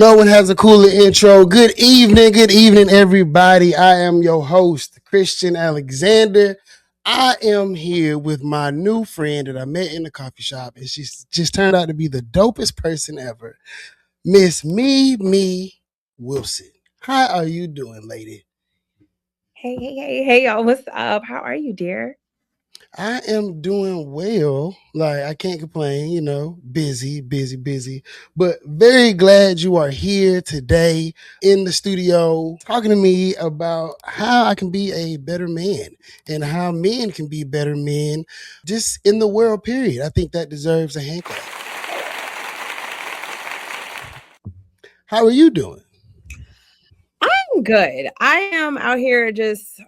No one has a cooler intro. Good evening, everybody. I am your host, Christian Alexander. I am here with my new friend that I met in the coffee shop, and she's just turned out to be the dopest person ever, Miss Me Wilson. How are you doing, lady? Hey, y'all. What's up? How are you, dear? I am doing well. Like, I can't complain, busy, but very glad you are here today in the studio talking to me about how I can be a better man and how men can be better men just in the world, period. I think that deserves a hand clap. How are you doing? I'm good. I am out here just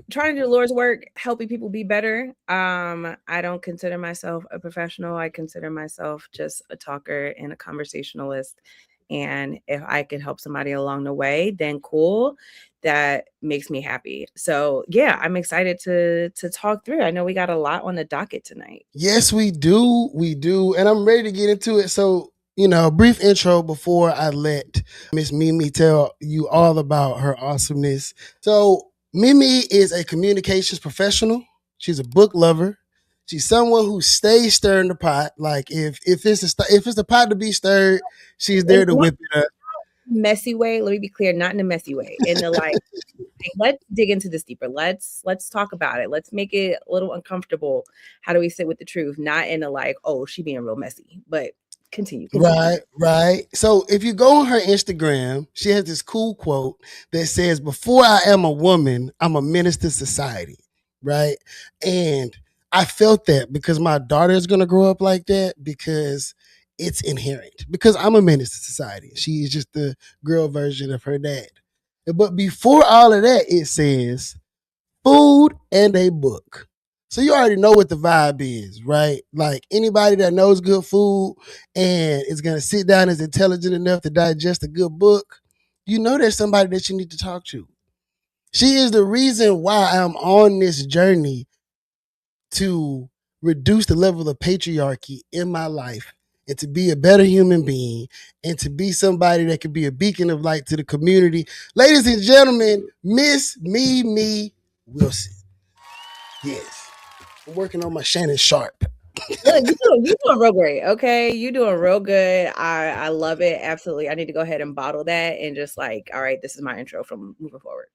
trying to do the Lord's work, helping people be better. I don't consider myself a professional. I consider myself just a talker and a conversationalist. And if I can help somebody along the way, then cool. That makes me happy. So yeah, I'm excited to talk through. I know we got a lot on the docket tonight. Yes, we do. We do. And I'm ready to get into it. So, a brief intro before I let Miss Mimi tell you all about her awesomeness. So, Mimi is a communications professional. She's a book lover. She's someone who stays stirring the pot. Like if it's a pot to be stirred, she's there to whip it up. Messy way. Let me be clear, not in a messy way. In the like, let's dig into this deeper. Let's talk about it. Let's make it a little uncomfortable. How do we sit with the truth? Not in a like, oh, she being real messy. But continue. Right, right. So if you go on her Instagram, she has this cool quote that says, "Before I am a woman, I'm a menace to society." Right. And I felt that because my daughter is going to grow up like that because it's inherent. Because I'm a menace to society. She is just the girl version of her dad. But before all of that, it says, food and a book. So you already know what the vibe is, right? Like anybody that knows good food and is going to sit down is intelligent enough to digest a good book, you know there's somebody that you need to talk to. She is the reason why I'm on this journey to reduce the level of patriarchy in my life and to be a better human being and to be somebody that can be a beacon of light to the community. Ladies and gentlemen, Miss Me Wilson. Yes. I'm working on my Shannon Sharp. Look, you doing real great. Okay, you doing real good. I love it. Absolutely. I need to go ahead and bottle that and just like, all right, this is my intro from moving forward.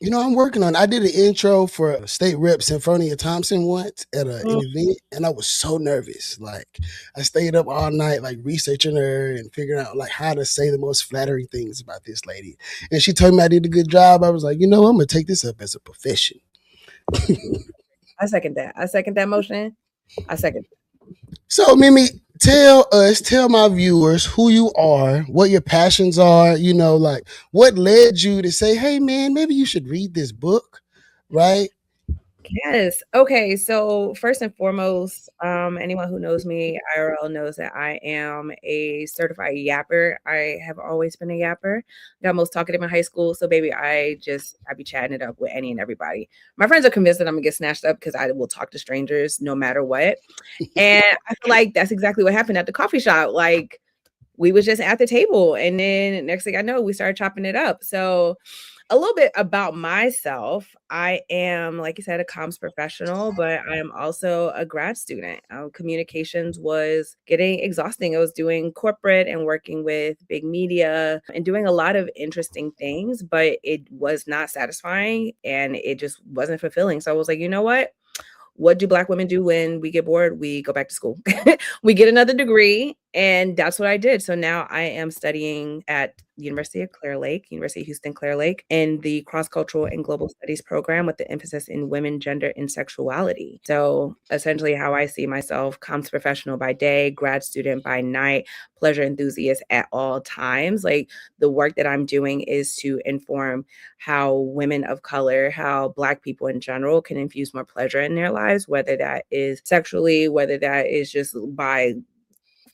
I'm working on. I did an intro for State Rep Symphonia Thompson once at an Mm. event, and I was so nervous. Like I stayed up all night, like researching her and figuring out like how to say the most flattering things about this lady. And she told me I did a good job. I was like, I'm gonna take this up as a profession. I second that. I second that motion. I second. So, Mimi, tell my viewers who you are, what your passions are, like what led you to say, hey, man, maybe you should read this book, right? Yes. Okay. So first and foremost, anyone who knows me IRL knows that I am a certified yapper. I have always been a yapper. Got most talkative in high school. So baby, I be chatting it up with any and everybody. My friends are convinced that I'm gonna get snatched up because I will talk to strangers no matter what. And I feel like that's exactly what happened at the coffee shop. Like we was just at the table and then next thing I know, we started chopping it up. So a little bit about myself. I am, like you said, a comms professional, but I am also a grad student. Communications was getting exhausting. I was doing corporate and working with big media and doing a lot of interesting things, but it was not satisfying and it just wasn't fulfilling. So I was like, you know what do Black women do when we get bored? We go back to school. We get another degree, and that's what I did. So now I am studying at the University of Houston, Clear Lake, in the cross-cultural and global studies program with the emphasis in women, gender, and sexuality. So essentially how I see myself, comms professional by day, grad student by night, pleasure enthusiast at all times. Like the work that I'm doing is to inform how women of color, how Black people in general can infuse more pleasure in their lives, whether that is sexually, whether that is just by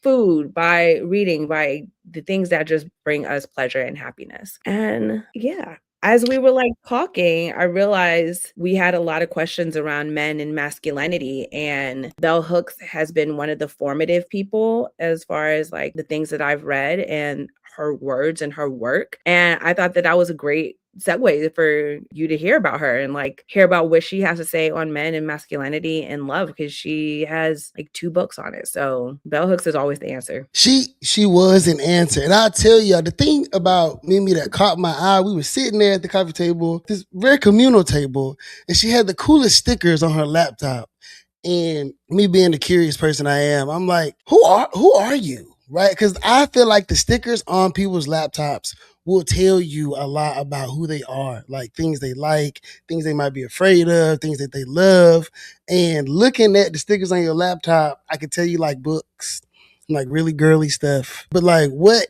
food, by reading, by the things that just bring us pleasure and happiness. And yeah, as we were like talking, I realized we had a lot of questions around men and masculinity. And Bell Hooks has been one of the formative people as far as like the things that I've read. And her words and her work. And I thought that that was a great segue for you to hear about her and like hear about what she has to say on men and masculinity and love, because she has like 2 books on it. So bell hooks is always the answer. She was an answer. And I'll tell you, the thing about Mimi that caught my eye, we were sitting there at the coffee table, this very communal table, and she had the coolest stickers on her laptop. And me being the curious person I am, I'm like, who are you? Right? Because I feel like the stickers on people's laptops will tell you a lot about who they are, like things they might be afraid of, things that they love. And looking at the stickers on your laptop, I can tell you like books, like really girly stuff. But like what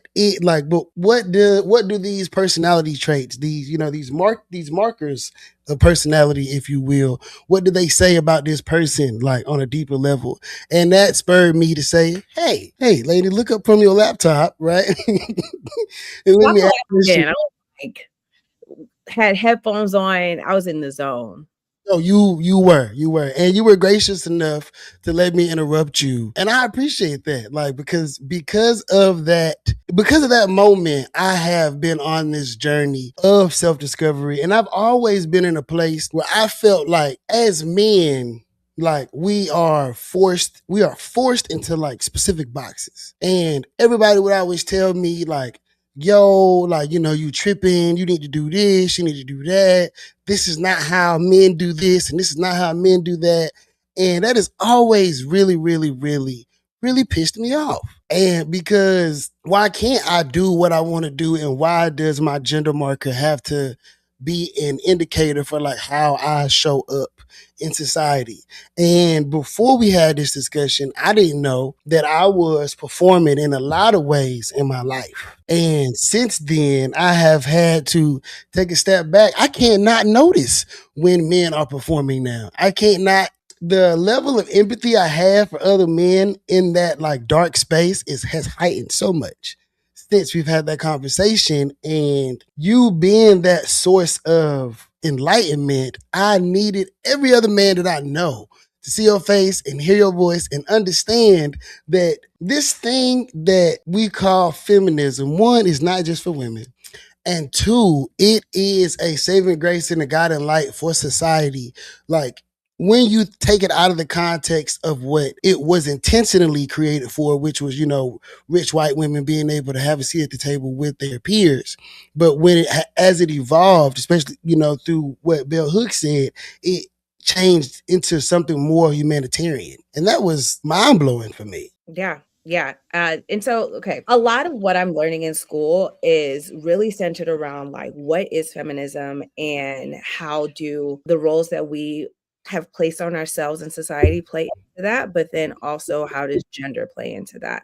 do these personality traits, these markers of personality, if you will, what do they say about this person, like on a deeper level? And that spurred me to say, hey, lady, look up from your laptop, right? And let Well, me ask I you. was like had headphones on. I was in the zone. No, and you were gracious enough to let me interrupt you, and I appreciate that. Like because of that moment, I have been on this journey of self discovery, and I've always been in a place where I felt like, as men, like we are forced into like specific boxes, and everybody would always tell me like, yo, like, you tripping, you need to do this, you need to do that, this is not how men do this, and this is not how men do that. And that has always really, really, really, really pissed me off. And because why can't I do what I want to do? And why does my gender marker have to be an indicator for like how I show up in society? And before we had this discussion, I didn't know that I was performing in a lot of ways in my life. And since then, I have had to take a step back. I can't not notice when men are performing now. I can't not. The level of empathy I have for other men in that like dark space has heightened so much since we've had that conversation. And you being that source of enlightenment, I needed every other man that I know to see your face and hear your voice and understand that this thing that we call feminism, one, is not just for women. And two, it is a saving grace and a guiding light for society. Like, when you take it out of the context of what it was intentionally created for, which was, rich white women being able to have a seat at the table with their peers. But as it evolved, especially, through what Bell Hooks said, it changed into something more humanitarian. And that was mind blowing for me. Yeah. Yeah. And so, okay, a lot of what I'm learning in school is really centered around like what is feminism and how do the roles that we have placed on ourselves in society play into that, but then also how does gender play into that?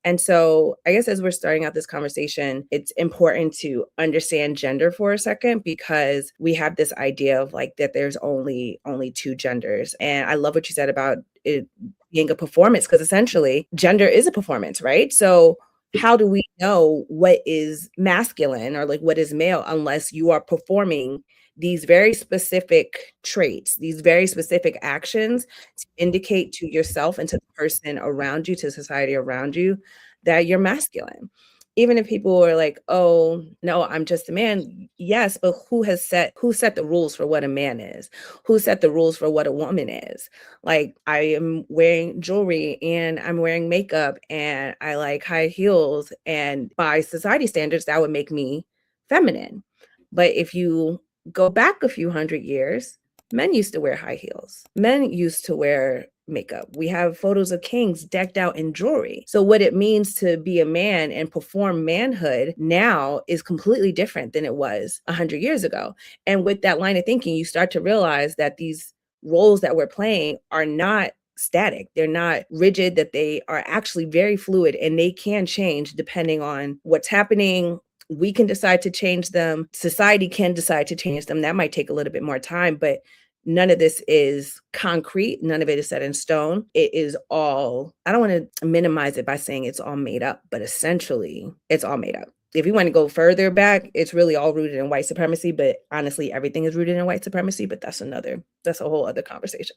And so, I guess as we're starting out this conversation, it's important to understand gender for a second, because we have this idea of like that there's only two genders. And I love what you said about it being a performance, because essentially gender is a performance, right? So how do we know what is masculine or like what is male unless you are performing these very specific traits, these very specific actions to indicate to yourself and to the person around you, to society around you, that you're masculine? Even if people are like, oh no, I'm just a man. Yes, but who set the rules for what a man is? Who set the rules for what a woman is? Like, I am wearing jewelry and I'm wearing makeup and I like high heels, and by society standards that would make me feminine. But if you go back a few hundred years, men used to wear high heels. Men used to wear makeup. We have photos of kings decked out in jewelry. So what it means to be a man and perform manhood now is completely different than it was 100 years ago. And with that line of thinking, you start to realize that these roles that we're playing are not static. They're not rigid, that they are actually very fluid and they can change depending on what's happening. We can decide to change them. Society can decide to change them. That might take a little bit more time, but none of this is concrete. None of it is set in stone. It is all, I don't want to minimize it by saying it's all made up, but essentially it's all made up. If you want to go further back, it's really all rooted in white supremacy, but honestly, everything is rooted in white supremacy, but that's a whole other conversation.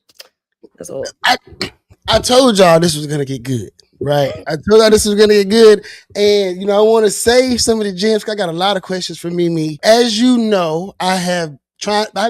That's a whole. I told y'all this was gonna get good. Right. I told you this was gonna get good. And I want to save some of the gems. I got a lot of questions for Mimi. As you know, I've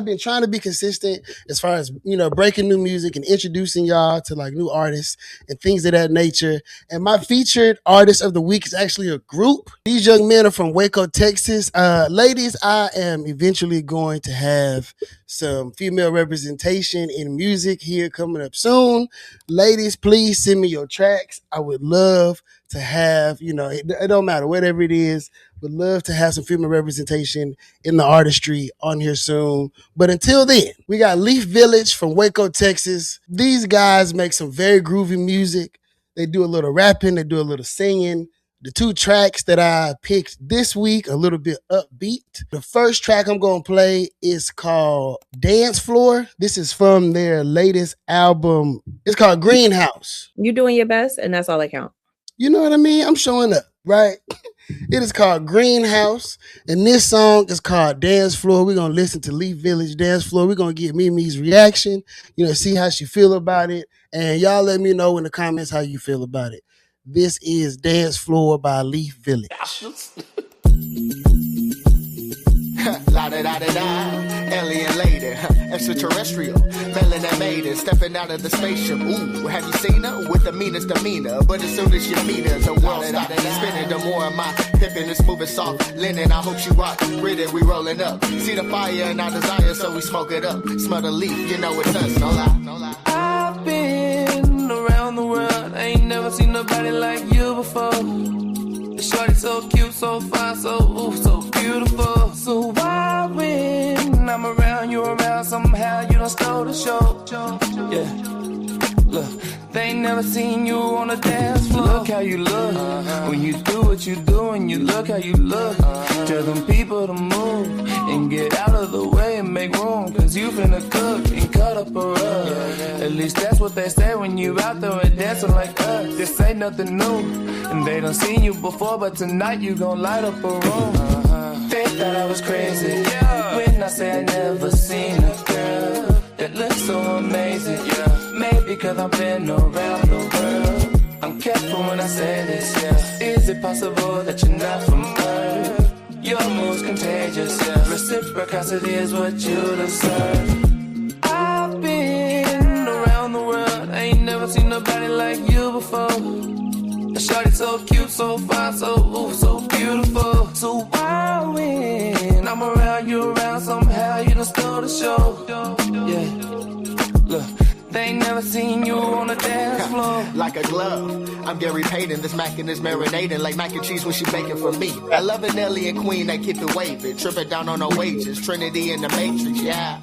been trying to be consistent as far as breaking new music and introducing y'all to like new artists and things of that nature. And my featured artist of the week is actually a group. These young men are from Waco, Texas. Ladies, I am eventually going to have some female representation in music here coming up soon. Ladies, please send me your tracks. I would love to have, it don't matter, whatever it is, would love to have some female representation in the artistry on here soon. But until then, we got Vxllage from Waco, Texas. These guys make some very groovy music. They do a little rapping, they do a little singing. The two tracks that I picked this week, a little bit upbeat. The first track I'm going to play is called Dance Floor. This is from their latest album. It's called Greenhouse. You doing your best, and that's all that counts. You know what I mean? I'm showing up, right? It is called Greenhouse, and this song is called Dance Floor. We're going to listen to Vxllage Dance Floor. We're going to get Mimi's reaction, see how she feel about it, and y'all let me know in the comments how you feel about it. This is Dance Floor by Vxllage. La-da-da-da-da, alien lady, extraterrestrial, melanin maiden, stepping out of the spaceship. Ooh, have you seen her? With the meanest demeanor, but as soon as you meet her, the world stops spinning. The more of my pippin' is moving soft, linen, I hope she rock. Read it, we rolling up. See the fire and our desire, so we smoke it up. Smell the leaf, it's us, no lie, no lie. I've been around the world, I ain't never seen nobody like you before. Shorty so cute, so fine, so beautiful. So why when I'm around, you around, somehow you don't stole the show. Yeah, look, they ain't never seen you on a dance floor. Look how you look, when you do what you do, and you look how you look. Tell them people to move, and get out of the way and make room. Cause you finna cook and cut up a rug. At least that's what they say when you out there and dancing like us. This ain't nothing new. And they done seen you before, but tonight you gon' light up a room. They thought I was crazy when I say I never seen a girl that looks so amazing. Maybe cause I've been around the world. I'm careful when I say this. Is it possible that you're not from Earth? Your move's contagious. Reciprocity is what you deserve. I've been around the world. I ain't never seen nobody like you before. Shorty so cute, so fine, so beautiful. So why when I'm around, you around, somehow you done stole the show. Yeah, look, they ain't never seen you on the dance floor. Like a glove, I'm Gary Payton. This mac and is marinating like mac and cheese when she baking for me. I love an alien queen that keep it waving, tripping down on her wages. Trinity in the Matrix, yeah.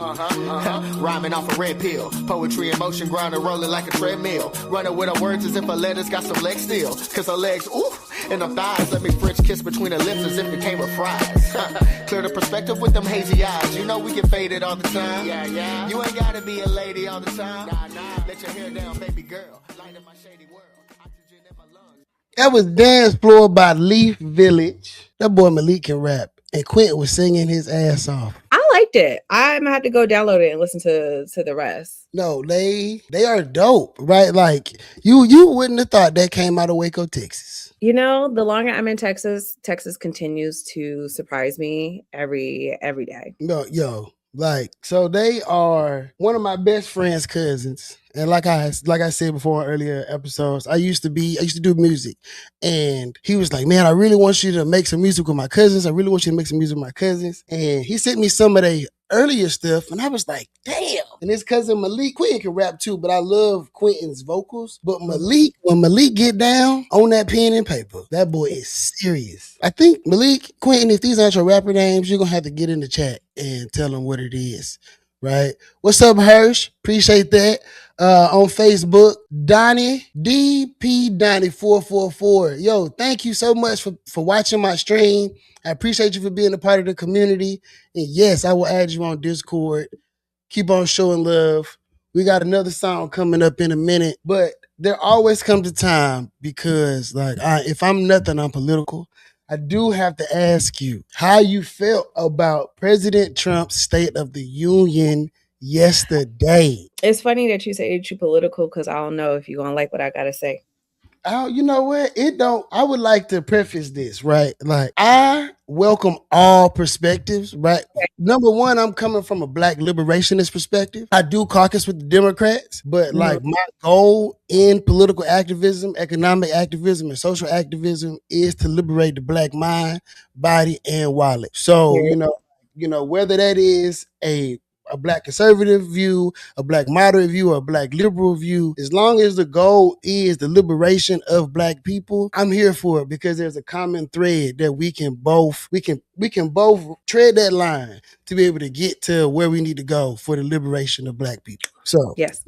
Rhyming off a red pill, poetry in motion, grinding, rolling like a treadmill. Running with her words as if her letters got some legs still. Cause her legs, ooh, and her thighs. Let me French kiss between her lips as if it came with fries. Clear the perspective with them hazy eyes. You know we get faded all the time. Yeah. You ain't gotta be a lady all the time. Nah. Let your hair down, baby girl. Light up my shady world. Oxygen in my lungs. That was Dance Floor by Vxllage. That boy Malik can rap. And Quentin was singing his ass off. I liked it. I'm gonna have to go download it and listen to the rest. No, they are dope, right? Like you wouldn't have thought that came out of Waco, Texas. The longer I'm in Texas continues to surprise me every day. No, so they are one of my best friend's cousins. And like I said before in earlier episodes, I used to do music. And he was like, man, I really want you to make some music with my cousins. And he sent me some of their earlier stuff. And I was like, damn. And his cousin Malik, Quentin can rap too, but I love Quentin's vocals. But when Malik get down on that pen and paper, that boy is serious. I think Malik, Quentin, if these aren't your rapper names, you're going to have to get in the chat and tell them what it is. Right? What's up, Hirsch? Appreciate that. On Facebook, Donnie, DP Donnie 444. Yo, thank you so much for watching my stream. I appreciate you for being a part of the community. And yes, I will add you on Discord. Keep on showing love. We got another song coming up in a minute, but there always comes a time because if I'm nothing, I'm political. I do have to ask you how you felt about President Trump's State of the Union yesterday. It's funny that you say you're political because I don't know if you're going to like what I got to say. You know what? It don't. I would like to preface this, right? Like, I welcome all perspectives, right? Number one, I'm coming from a black liberationist perspective. I do caucus with the Democrats, but like my goal in political activism, economic activism, and social activism is to liberate the black mind, body, and wallet. So, whether that is a black conservative view, a black moderate view, or a black liberal view, as long as the goal is the liberation of black people, I'm here for it because there's a common thread that we can both tread that line to be able to get to where we need to go for the liberation of black people. So Yes.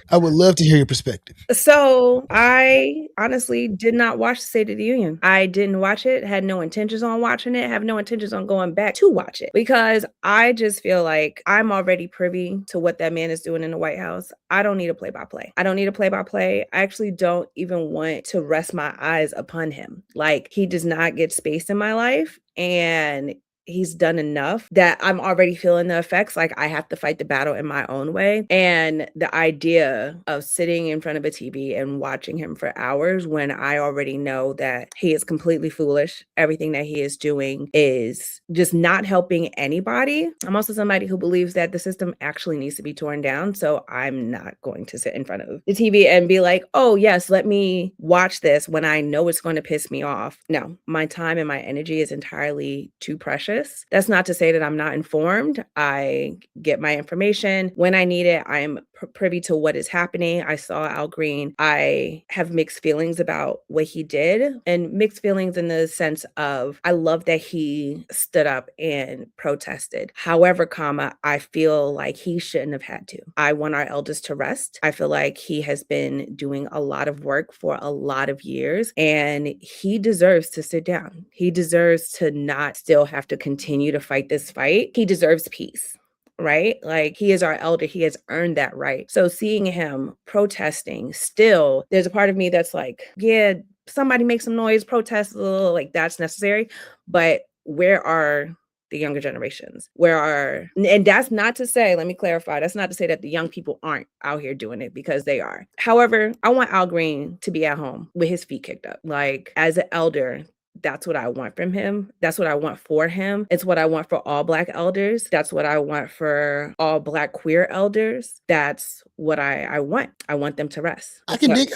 I would love to hear your perspective. So I honestly did not watch the State of the Union. I didn't watch it, had no intentions on watching it, have no intentions on going back to watch it because I just feel like I'm already privy to what that man is doing in the White House. I don't need a play-by-play. I don't need a play-by-play. I actually don't even want to rest my eyes upon him. Like, he does not get space in my life, and he's done enough that I'm already feeling the effects. Like, I have to fight the battle in my own way. And the idea of sitting in front of a TV and watching him for hours when I already know that he is completely foolish, everything that he is doing is just not helping anybody. I'm also somebody who believes that the system actually needs to be torn down. So I'm not going to sit in front of the TV and be like, oh yes, let me watch this when I know it's going to piss me off. No, my time and my energy is entirely too precious. That's not to say that I'm not informed. I get my information when I need it. I'm privy to what is happening. I saw Al Green. I have mixed feelings about what he did, and mixed feelings in the sense of I love that he stood up and protested. However, I feel like he shouldn't have had to. I want our elders to rest. I feel like he has been doing a lot of work for a lot of years, and he deserves to sit down. He deserves to not still have to continue to fight this fight. He deserves peace. Right? Like, he is our elder. He has earned that right. So seeing him protesting still, there's a part of me that's like, yeah, somebody make some noise, protest, like that's necessary. But where are the younger generations? And that's not to say, let me clarify, that's not to say that the young people aren't out here doing it, because they are. However, I want Al Green to be at home with his feet kicked up. Like, as an elder, that's what I want from him. That's what I want for him. It's what I want for all Black elders. That's what I want for all Black queer elders. That's what I want. I want them to rest. I can dig.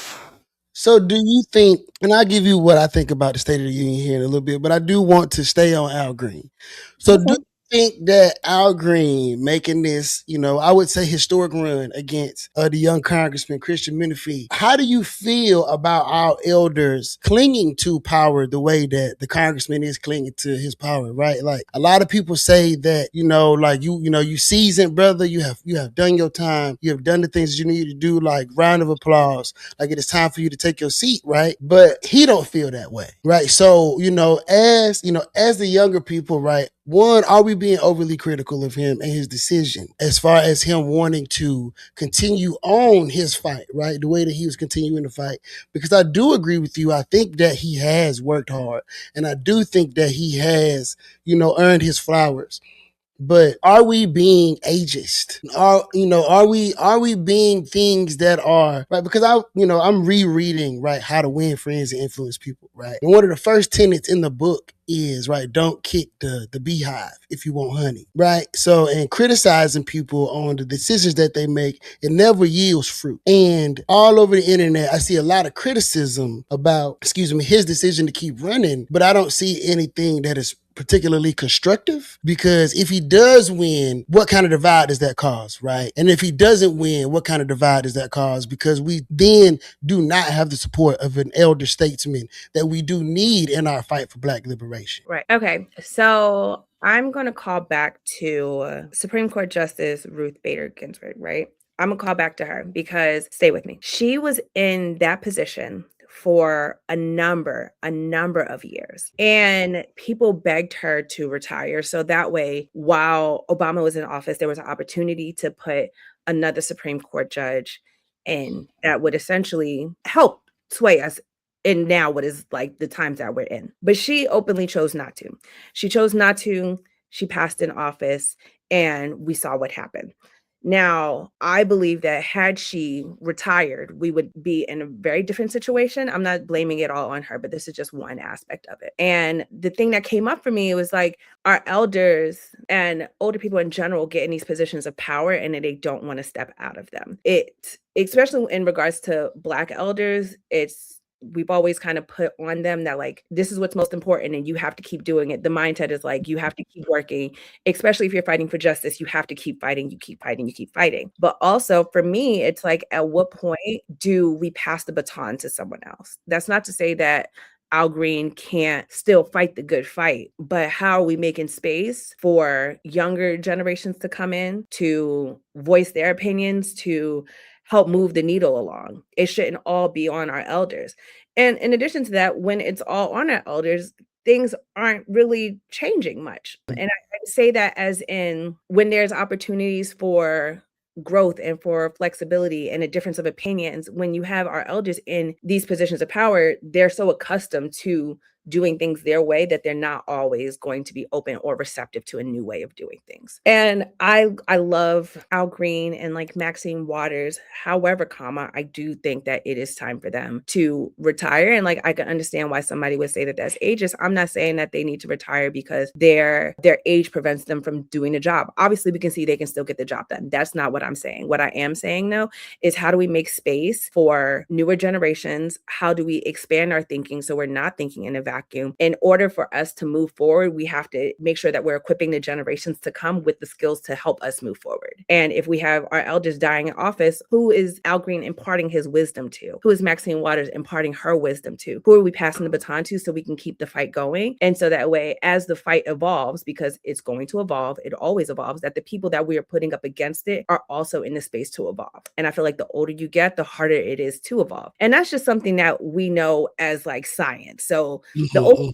So do you think, and I'll give you what I think about the State of the Union here in a little bit, but I do want to stay on Al Green. So do you think that Al Green making this, I would say historic run against the young Congressman Christian Menifee, how do you feel about our elders clinging to power the way that the Congressman is clinging to his power, right? Like, a lot of people say that, you seasoned, brother, you have done your time, you have done the things you need to do, like round of applause, like it is time for you to take your seat, right? But he don't feel that way, right? So, as the younger people, right, one, are we being overly critical of him and his decision as far as him wanting to continue on his fight, right? The way that he was continuing to fight. Because I do agree with you. I think that he has worked hard, and I do think that he has, earned his flowers. But are we being ageist? Are we being things that are right? Because I'm rereading, right, How to Win Friends and Influence People, right? And one of the first tenets in the book is, right, don't kick the beehive if you want honey, right? So, and criticizing people on the decisions that they make, it never yields fruit. And all over the internet, I see a lot of criticism about, his decision to keep running, but I don't see anything that is particularly constructive, because if he does win, what kind of divide does that cause, right? And if he doesn't win, what kind of divide does that cause? Because we then do not have the support of an elder statesman that we do need in our fight for Black liberation. Right. Okay. So I'm going to call back to Supreme Court Justice Ruth Bader Ginsburg, right? I'm going to call back to her because, stay with me, she was in that position for a number of years, and people begged her to retire. So that way, while Obama was in office, there was an opportunity to put another Supreme Court judge in that would essentially help sway us in now what is like the times that we're in. But she openly chose not to. She chose not to. She passed in office, and we saw what happened. Now, I believe that had she retired, we would be in a very different situation. I'm not blaming it all on her, but this is just one aspect of it. And the thing that came up for me was like, our elders and older people in general get in these positions of power and then they don't want to step out of them. Especially in regards to Black elders, we've always kind of put on them that like, this is what's most important and you have to keep doing it. The mindset is like, you have to keep working, especially if you're fighting for justice, you have to keep fighting, you keep fighting, you keep fighting. But also for me, it's like, at what point do we pass the baton to someone else? That's not to say that Al Green can't still fight the good fight, but how are we making space for younger generations to come in, to voice their opinions, to help move the needle along? It shouldn't all be on our elders. And in addition to that, when it's all on our elders, things aren't really changing much. And I say that as in when there's opportunities for growth and for flexibility and a difference of opinions, when you have our elders in these positions of power, they're so accustomed to doing things their way that they're not always going to be open or receptive to a new way of doing things. And I love Al Green and like Maxine Waters. However, I do think that it is time for them to retire. And like, I can understand why somebody would say that that's ageist. I'm not saying that they need to retire because their age prevents them from doing the job. Obviously, we can see they can still get the job done. That's not what I'm saying. What I am saying though is, how do we make space for newer generations? How do we expand our thinking so we're not thinking in a vacuum? In order for us to move forward, we have to make sure that we're equipping the generations to come with the skills to help us move forward. And if we have our elders dying in office, who is Al Green imparting his wisdom to? Who is Maxine Waters imparting her wisdom to? Who are we passing the baton to so we can keep the fight going? And so that way, as the fight evolves, because it's going to evolve, it always evolves, that the people that we are putting up against it are also in the space to evolve. And I feel like the older you get, the harder it is to evolve. And that's just something that we know as like science. So the older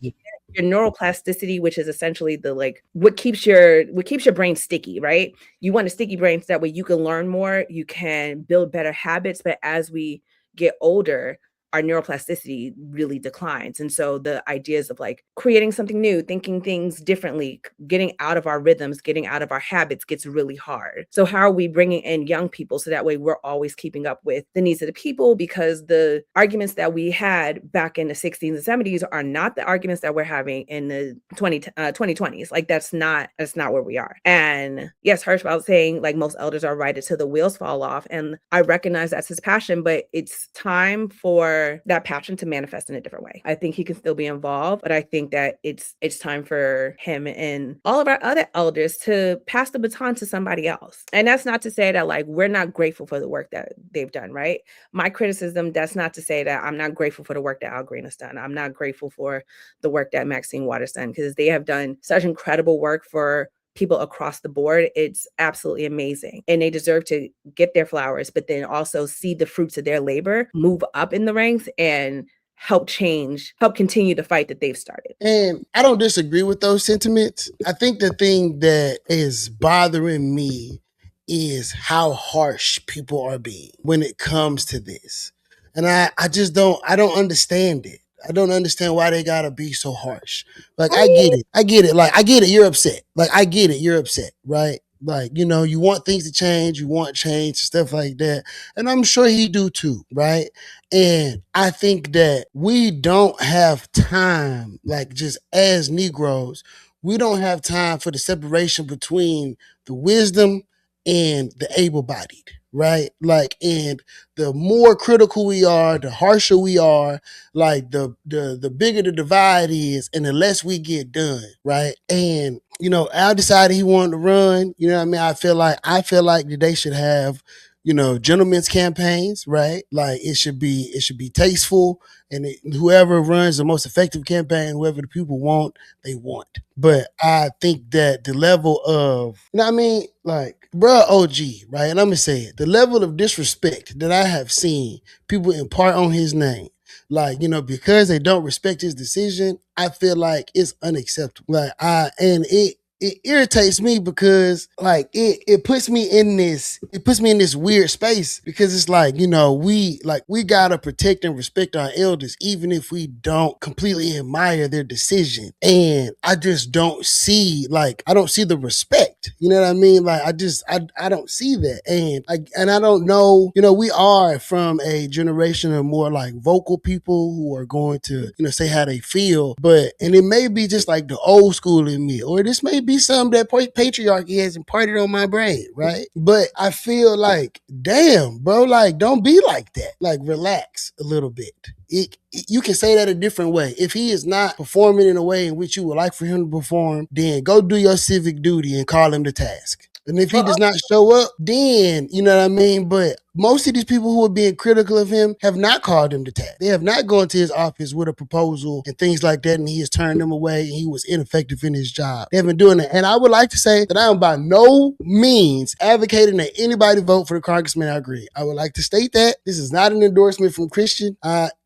your neuroplasticity, which is essentially the like what keeps your brain sticky, right? You want a sticky brain so that way you can learn more, you can build better habits. But as we get older, our neuroplasticity really declines. And so the ideas of like creating something new, thinking things differently, getting out of our rhythms, getting out of our habits gets really hard. So how are we bringing in young people so that way we're always keeping up with the needs of the people? Because the arguments that we had back in the 60s and 70s are not the arguments that we're having in the 2020s. Like that's not where we are. And yes, Hirschfeld saying like most elders are right until the wheels fall off. And I recognize that's his passion, but it's time for that passion to manifest in a different way. I think he can still be involved, but I think that it's time for him and all of our other elders to pass the baton to somebody else. And that's not to say that like we're not grateful for the work that they've done, right? My criticism, that's not to say that I'm not grateful for the work that Al Green has done. I'm not grateful for the work that Maxine Waters done, because they have done such incredible work for people across the board. It's absolutely amazing. And they deserve to get their flowers, but then also see the fruits of their labor move up in the ranks and help continue the fight that they've started. And I don't disagree with those sentiments. I think the thing that is bothering me is how harsh people are being when it comes to this. And I don't understand it. I don't understand why they gotta be so harsh. Like I get it. Like I get it. You're upset. Like I get it. You're upset, right? Like, you know, you want things to change, you want change, stuff like that. And I'm sure he do too, right? And I think that we don't have time, like just as Negroes, we don't have time for the separation between the wisdom and the able-bodied, right? Like, and the more critical we are, the harsher we are, like the bigger the divide is and the less we get done, right? And you know, Al decided he wanted to run. You know what I mean? I feel like they should have, you know, gentlemen's campaigns, right? Like it should be tasteful, and whoever runs the most effective campaign, whoever the people want, they want. But I think that the level of, you know what I mean? Like, bruh, OG, right? And I'm gonna say it, the level of disrespect that I have seen people impart on his name, like, you know, because they don't respect his decision, I feel like it's unacceptable. Like it irritates me because like it puts me in this weird space, because it's like, you know, we gotta protect and respect our elders even if we don't completely admire their decision. And I just don't see the respect. liked. You know what I mean? Like I don't see that. And I don't know, we are from a generation of more like vocal people who are going to, say how they feel. And it may be just like the old school in me, or this may be something that patriarchy has imparted on my brain, right? But I feel like, damn, bro, like don't be like that. Like relax a little bit. You can say that a different way. If he is not performing in a way in which you would like for him to perform, then go do your civic duty and call him to task. And if he does not show up, then, you know what I mean? But most of these people who are being critical of him have not called him to task. They have not gone to his office with a proposal and things like that, and he has turned them away, and he was ineffective in his job. They have been doing that. And I would like to say that I am by no means advocating that anybody vote for the Congressman Al Green. I would like to state that this is not an endorsement from Christian.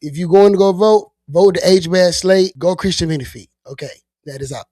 If you're going to go vote the H-Bad slate, go Christian Benefit. Okay, that is all.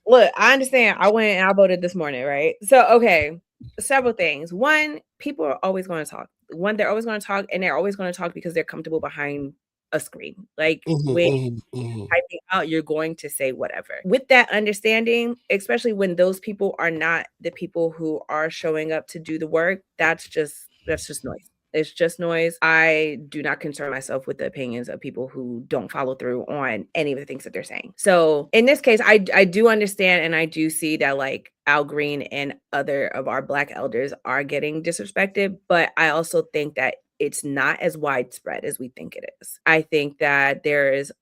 Look, I understand. I went and I voted this morning, right? So, okay, several things. One, people are always going to talk. They're always going to talk, and they're always going to talk because they're comfortable behind a screen. Like when typing out, you're going to say whatever. With that understanding, especially when those people are not the people who are showing up to do the work, that's just noise. It's just noise. I do not concern myself with the opinions of people who don't follow through on any of the things that they're saying. So in this case, I do understand, and I do see that like Al Green and other of our Black elders are getting disrespected, but I also think that it's not as widespread as we think it is. I think that there is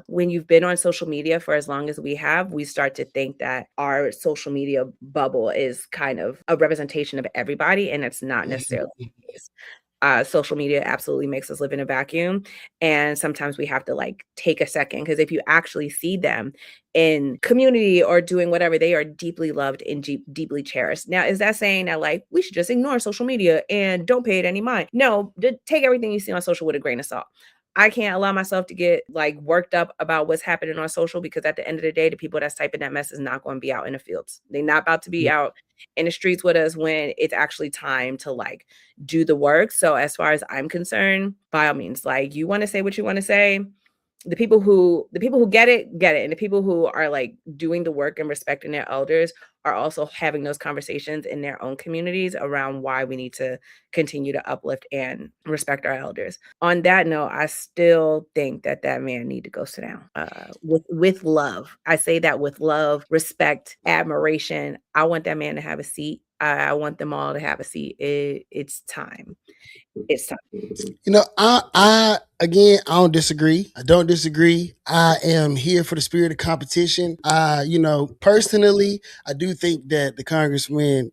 when you've been on social media for as long as we have, we start to think that our social media bubble is kind of a representation of everybody, and it's not necessarily the case. Social media absolutely makes us live in a vacuum. And sometimes we have to like take a second, because if you actually see them in community or doing whatever, they are deeply loved and deeply cherished. Now, is that saying that like we should just ignore social media and don't pay it any mind? No, take everything you see on social with a grain of salt. I can't allow myself to get like worked up about what's happening on social, because at the end of the day, the people that's typing that mess is not going to be out in the fields. They're not about to be out in the streets with us when it's actually time to like do the work. So as far as I'm concerned, by all means, like you want to say what you want to say. The people who get it. And the people who are like doing the work and respecting their elders are also having those conversations in their own communities around why we need to continue to uplift and respect our elders. On that note, I still think that man need to go sit down with love. I say that with love, respect, admiration. I want that man to have a seat. I want them all to have a seat. It's time. It's time. I don't disagree. I don't disagree. I am here for the spirit of competition. Personally, I do think that the congressman,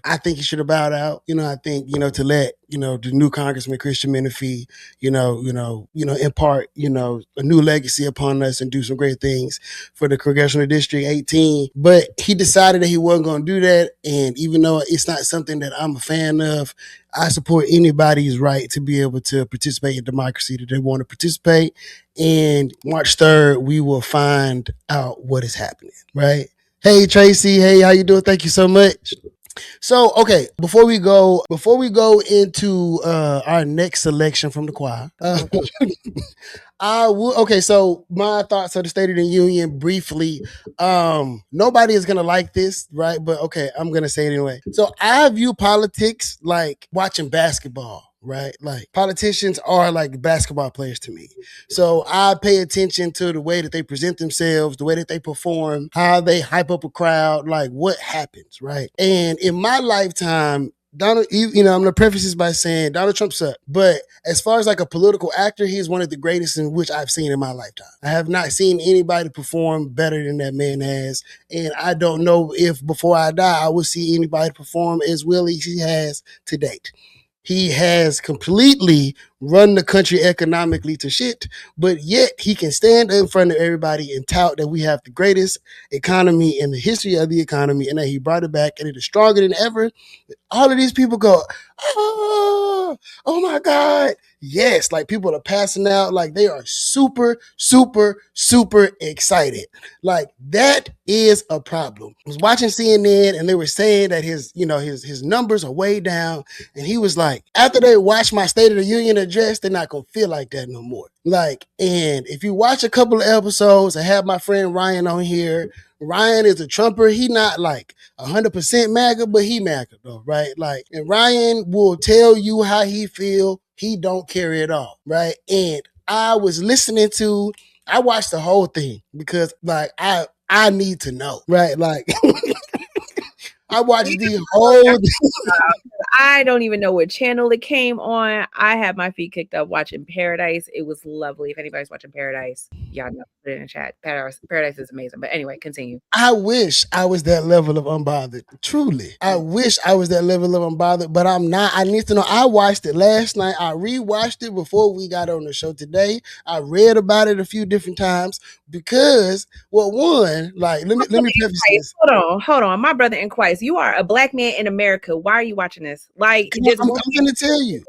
I think he should have bowed out. I think, to let, the new congressman, Christian Menifee, impart, a new legacy upon us and do some great things for the Congressional District 18. But he decided that he wasn't going to do that. And even though it's not something that I'm a fan of, I support anybody's right to be able to participate in democracy that they want to participate. And March 3rd, we will find out what is happening, right? Hey, Tracy. Hey, how you doing? Thank you so much. So, okay, before we go into our next selection from the choir, so my thoughts of the State of the Union briefly. Nobody is gonna like this, right? But okay, I'm gonna say it anyway. So I view politics like watching basketball, right? Like politicians are like basketball players to me. So I pay attention to the way that they present themselves, the way that they perform, how they hype up a crowd, like what happens, right? And in my lifetime, Donald, I'm going to preface this by saying Donald Trump sucked. But as far as like a political actor, he's one of the greatest in which I've seen in my lifetime. I have not seen anybody perform better than that man has. And I don't know if before I die, I will see anybody perform as well as he has to date. He has completely run the country economically to shit, but yet he can stand in front of everybody and tout that we have the greatest economy in the history of the economy and that he brought it back and it is stronger than ever. All of these people go, oh my God. Yes, like people are passing out, like they are super, super, super excited. Like that is a problem. I was watching CNN and they were saying that his numbers are way down. And he was like, after they watch my State of the Union address, they're not going to feel like that no more. Like, and if you watch a couple of episodes, I have my friend Ryan on here. Ryan is a Trumper. He not like 100% MAGA, but he MAGA though, right? Like, and Ryan will tell you how he feel. He don't care at all, right? And I was listening to, I watched the whole thing because like I need to know, right? Like I watched the whole. I don't even know what channel it came on. I had my feet kicked up watching Paradise. It was lovely. If anybody's watching Paradise, y'all know, put it in the chat. Paradise is amazing. But anyway, continue. I wish I was that level of unbothered. Truly. I wish I was that level of unbothered, but I'm not. I need to know. I watched it last night. I rewatched it before we got on the show today. I read about it a few different times because, well, one, like, let me preface this. Hold on. My brother in Christ, you are a black man in America. Why are you watching this? Like, I'm going to tell you.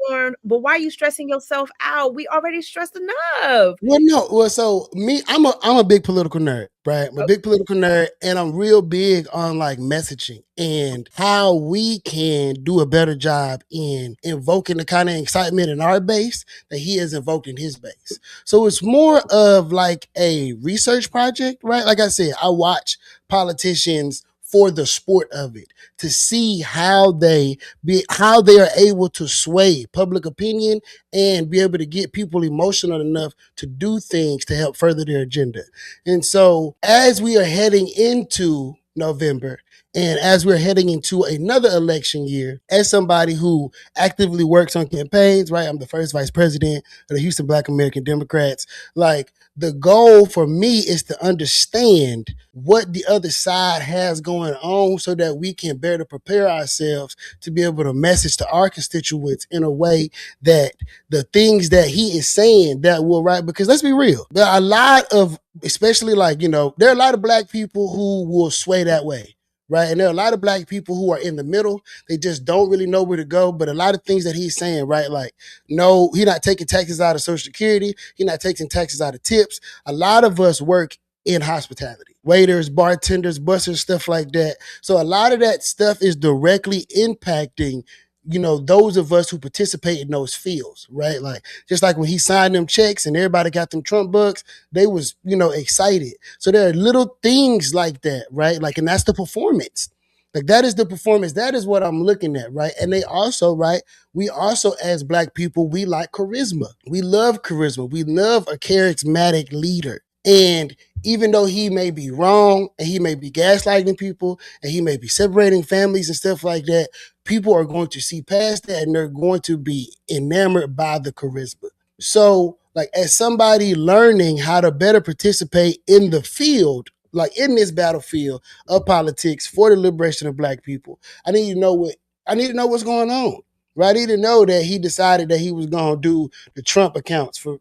But why are you stressing yourself out? We already stressed enough. Well, no. Well, so me, I'm a big political nerd, right? I'm a big political nerd, and I'm real big on like messaging and how we can do a better job in invoking the kind of excitement in our base that he has invoked in his base. So it's more of like a research project, right? Like I said, I watch politicians for the sport of it, to see how they are able to sway public opinion and be able to get people emotional enough to do things to help further their agenda. And so as we are heading into November, and as we're heading into another election year, as somebody who actively works on campaigns, right? I'm the first vice president of the Houston Black American Democrats. Like, the goal for me is to understand what the other side has going on so that we can better prepare ourselves to be able to message to our constituents in a way that the things that he is saying that will, right? Because let's be real, there are a lot of, especially like, there are a lot of black people who will sway that way. Right. And there are a lot of black people who are in the middle. They just don't really know where to go. But a lot of things that he's saying, right? Like, no, he's not taking taxes out of Social Security. He's not taking taxes out of tips. A lot of us work in hospitality, waiters, bartenders, bussers, stuff like that. So a lot of that stuff is directly impacting, those of us who participate in those fields, right? Like, just like when he signed them checks and everybody got them Trump bucks, they was, excited. So there are little things like that, right? Like, and that's the performance. Like, that is the performance. That is what I'm looking at, right? And they also, right, we also, as black people, we like charisma. We love charisma. We love a charismatic leader. And even though he may be wrong and he may be gaslighting people and he may be separating families and stuff like that, people are going to see past that and they're going to be enamored by the charisma. So, like, as somebody learning how to better participate in the field, like in this battlefield of politics for the liberation of black people, I need to know what's going on. Right? I need to know that he decided that he was going to do the Trump accounts for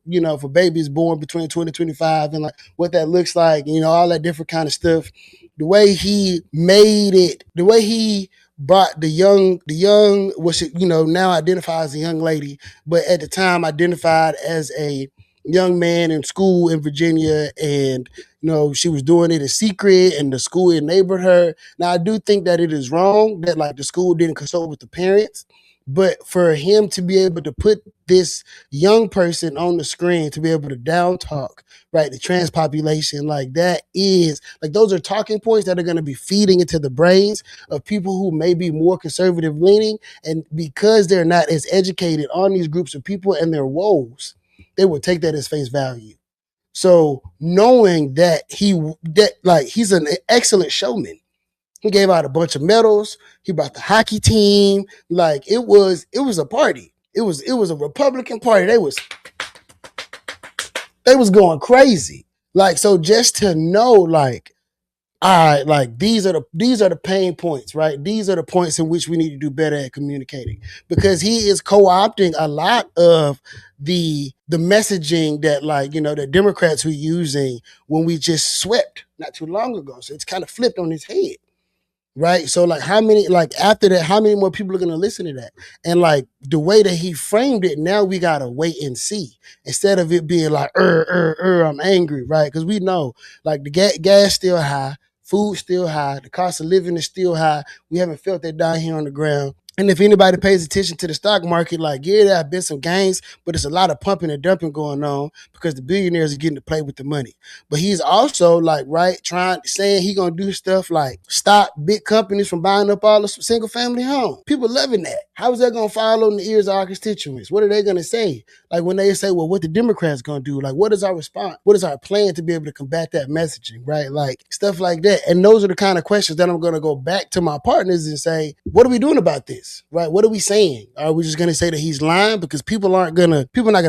babies born between 2025 and like what that looks like, all that different kind of stuff. The way he made it, the way he brought the young, which now identifies as a young lady, but at the time identified as a young man in school in Virginia, and she was doing it in secret and the school enabled her. Now, I do think that it is wrong that like the school didn't consult with the parents. But for him to be able to put this young person on the screen, to be able to down talk, right, the trans population, like that is, like, those are talking points that are going to be feeding into the brains of people who may be more conservative leaning. And because they're not as educated on these groups of people and their woes, they will take that as face value. So knowing that he's an excellent showman. He gave out a bunch of medals. He brought the hockey team. Like, it was a party. It was a Republican party. They was going crazy. Like, so just to know, like, all right, like these are the pain points, right? These are the points in which we need to do better at communicating, because he is co-opting a lot of the messaging that, like, the Democrats were using when we just swept not too long ago. So it's kind of flipped on his head. Right. So like after that, how many more people are going to listen to that? And like the way that he framed it, now we got to wait and see, instead of it being like, I'm angry. Right. Because we know like the gas still high, food still high, the cost of living is still high. We haven't felt that down here on the ground. And if anybody pays attention to the stock market, like, yeah, there have been some gains, but it's a lot of pumping and dumping going on because the billionaires are getting to play with the money. But he's also like, right, saying he gonna do stuff like stop big companies from buying up all the single family homes. People loving that. How is that gonna fall on the ears of our constituents? What are they gonna say? Like when they say, well, what the Democrats gonna do? Like, what is our response? What is our plan to be able to combat that messaging, right? Like stuff like that. And those are the kind of questions that I'm gonna go back to my partners and say, what are we doing about this? Right? What are we saying? Are we just going to say that he's lying? Because people are not going to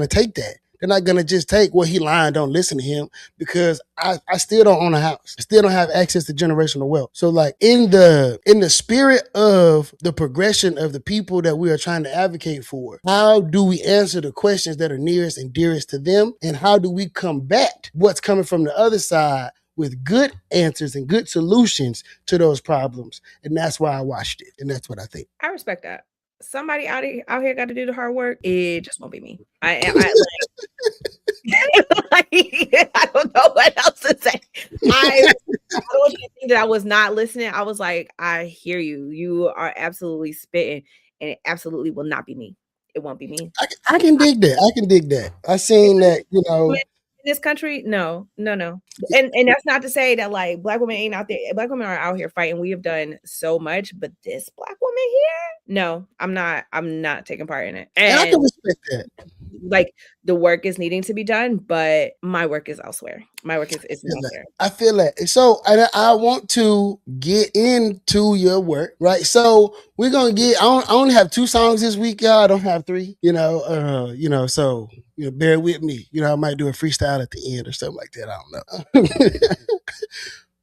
take that. They're not going to just take, well, he lying, don't listen to him, because I still don't own a house. I still don't have access to generational wealth. So like in the spirit of the progression of the people that we are trying to advocate for, how do we answer the questions that are nearest and dearest to them? And how do we combat what's coming from the other side with good answers and good solutions to those problems? And that's why I watched it. And that's what I think. I respect that. Somebody out here got to do the hard work. It just won't be me. I don't know what else to say. I don't want you to think that I was not listening. I was like, I hear you. You are absolutely spitting, and it absolutely will not be me. It won't be me. I can dig that. I seen that, in this country, no. And that's not to say that like black women ain't out there. Black women are out here fighting. We have done so much, but this black woman here, no, I'm not taking part in it. And I can respect that. Like the work is needing to be done, but my work is elsewhere. My work is elsewhere. I feel that. So I want to get into your work, right? So we're gonna I only have 2 songs this week, y'all. I don't have 3. So bear with me. I might do a freestyle at the end or something like that. I don't know.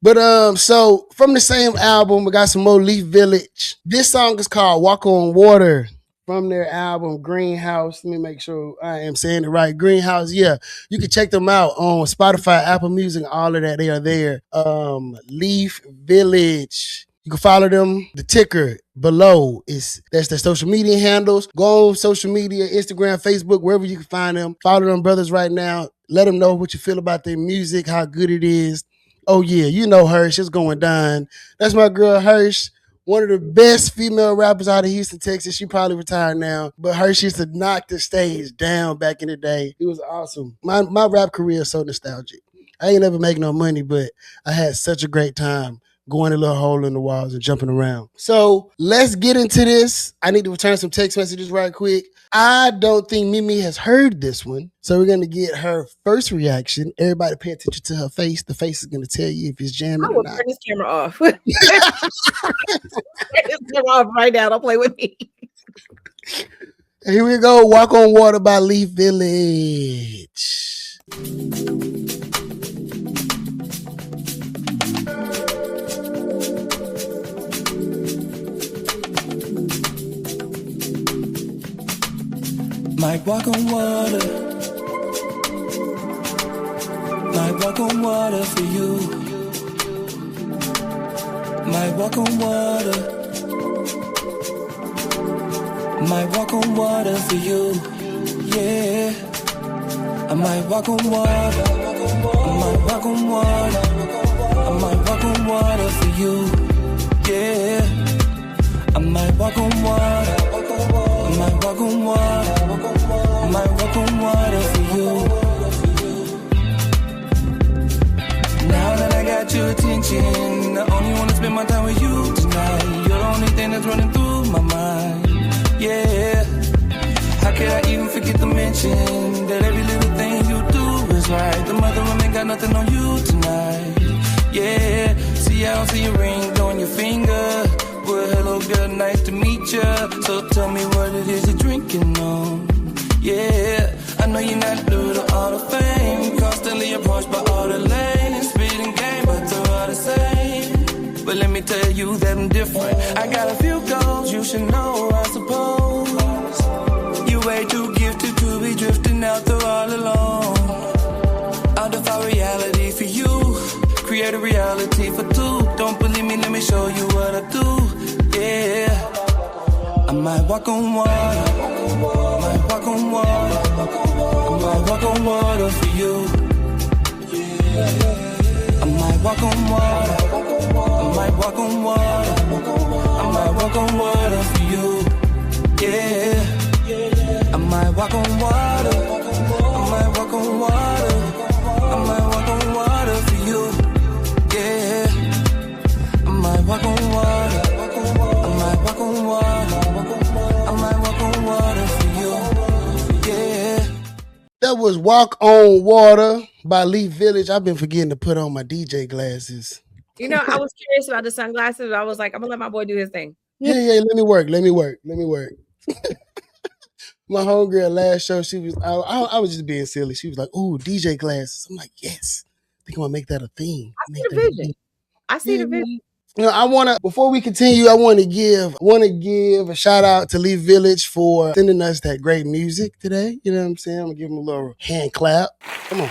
But so from the same album, we got some more Vxllage. This song is called "Walk on Water" from their album Greenhouse. Let me make sure I am saying it right. Greenhouse, yeah. You can check them out on Spotify, Apple Music, all of that. They are there. Vxllage. You can follow them. The ticker below that's their social media handles. Go on social media, Instagram, Facebook, wherever you can find them. Follow them brothers right now. Let them know what you feel about their music, how good it is. Oh yeah, Hirsch, it's going down. That's my girl Hirsch. One of the best female rappers out of Houston, Texas. She probably retired now, but Hirsch used to knock the stage down back in the day. It was awesome. My rap career is so nostalgic. I ain't never make no money, but I had such a great time going a little hole in the walls and jumping around. So let's get into this. I need to return some text messages right quick. I don't think Mimi has heard this one. So we're going to get her first reaction. Everybody pay attention to her face. The face is going to tell you if it's jamming or not. Turn this camera off. Turn this camera off right now. Don't play with me. Here we go. Walk on Water by Vxllage. Might walk on water. Might walk on water for you. Might walk on water. Might walk on water for you. Yeah. I might walk on water. I might walk on water. I might walk on water for you. Yeah. I might walk on water. I might walk on water. I might walk on water for you. Now that I got your attention, I only wanna spend my time with you tonight. You're the only thing that's running through my mind. Yeah. How could I even forget to mention that every little thing you do is right? The mother woman got nothing on you tonight. Yeah. See, I don't see your ring on your finger. Well, hello girl, nice to meet ya. So tell me what it is you're drinking on. Yeah, I know you're not new to all the fame. Constantly approached by all the lanes. Spitting game, but they're all the same. But let me tell you that I'm different. I got a few goals you should know, I suppose. You way too gifted to be drifting out there all alone. I'll defy reality for you. Create a reality for two. Don't believe me, let me show you what I do. Yeah, I might walk on water. I might walk on water. I might walk on water for you. I might walk on water. I might walk on water. I might walk on water for you. walk on water. I might walk on water. I might walk on water for you. Yeah. I might walk on water. I might walk on water. I might walk on water for you. Yeah. That was Walk on Water by Vxllage. I've been forgetting to put on my DJ glasses. You know, I was curious about the sunglasses. I was like, I'm gonna let my boy do his thing. Yeah, let me work. My homegirl last show, she was, I was just being silly. She was like, "Ooh, DJ glasses." I'm like, "Yes, I think I'm gonna make that a thing." I see the vision. I see the vision. You know, I want to, before we continue, I want to give a shout out to Vxllage for sending us that great music today. You know what I'm saying? I'm gonna give them a little hand clap. Come on.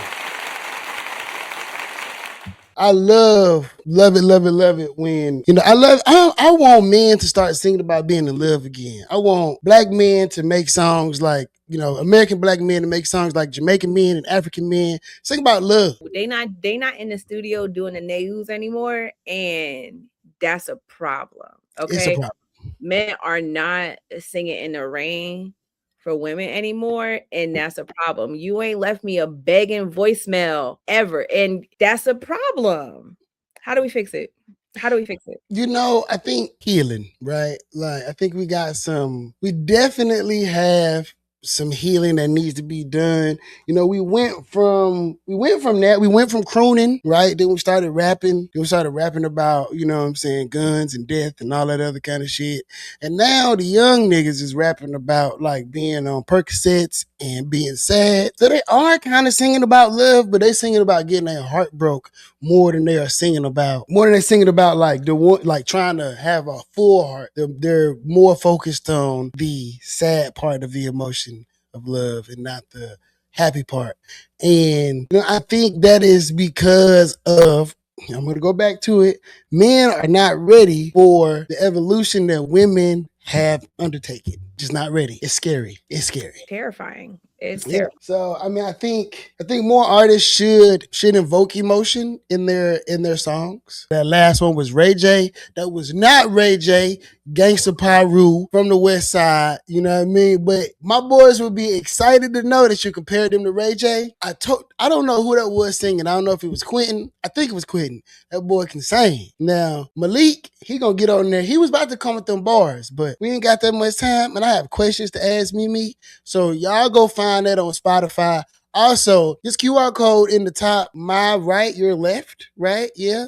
I love it when, you know, I want men to start singing about being in love again. I want black men to make songs like, you know, American black men to make songs like Jamaican men and African men sing about love. They not in the studio doing the nails anymore, and that's a problem. Okay. It's a problem. Men are not singing in the rain for women anymore, and that's a problem. You ain't left me a begging voicemail ever, and that's a problem. How do we fix it? You know, I think healing, right? Like, I think we definitely have some healing that needs to be done. You know, we went from crooning, right? Then we started rapping. About, you know what I'm saying, guns and death and all that other kind of shit. And now the young niggas is rapping about like being on Percocets and being sad. So they are kind of singing about love, but they singing about getting their heart broke more than they're singing about like the one, like trying to have a full heart. They're more focused on the sad part of the emotion of love and not the happy part. And you know, I think that is because of, I'm going to go back to it, men are not ready for the evolution that women have undertaken. Just not ready. It's scary. Terrifying. It's Yeah. terrifying. So I mean, I think more artists should invoke emotion in their songs. That last one was Ray J. That was not Ray J. Gangsta Pyru from the West Side. You know what I mean? But my boys would be excited to know that you compared them to Ray J. I don't know who that was singing. I don't know if it was Quentin. I think it was Quentin. That boy can sing. Now Malik, he gonna get on there. He was about to come with them bars, but we ain't got that much time, and I have questions to ask Mimi. So y'all go find that on Spotify. Also, this QR code in the top, my right, your left, right? Yeah.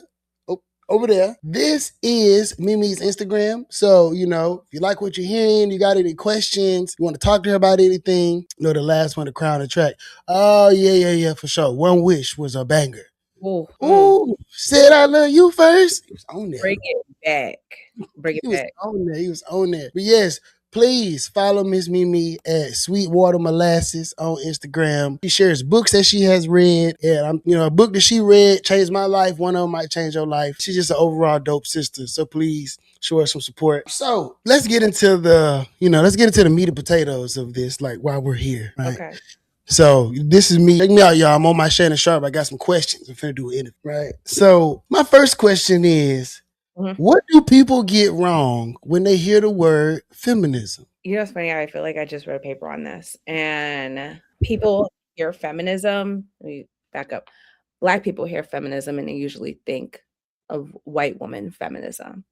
Over there. This is Mimi's Instagram. So, you know, if you like what you're hearing, you got any questions, you want to talk to her about anything, you know, the last one, the crown the track. Oh, yeah, for sure. One Wish was a banger. Ooh, said I love you first. He was on there. Bring it back. He was on there. But yes, please follow Miss Mimi at Sweetwater Molasses on Instagram. She shares books that she has read. And a book that she read changed my life. One of them might change your life. She's just an overall dope sister. So please show her some support. So let's get into the meat and potatoes of this, like while we're here. Right? Okay. So this is me. Check me out, y'all. I'm on my Shannon Sharp. I got some questions. I'm finna do an interview. Right. So my first question is, what do people get wrong when they hear the word feminism? You know, it's funny. I feel like I just wrote a paper on this, and people hear feminism. Let me back up. Black people hear feminism, and they usually think of white woman feminism.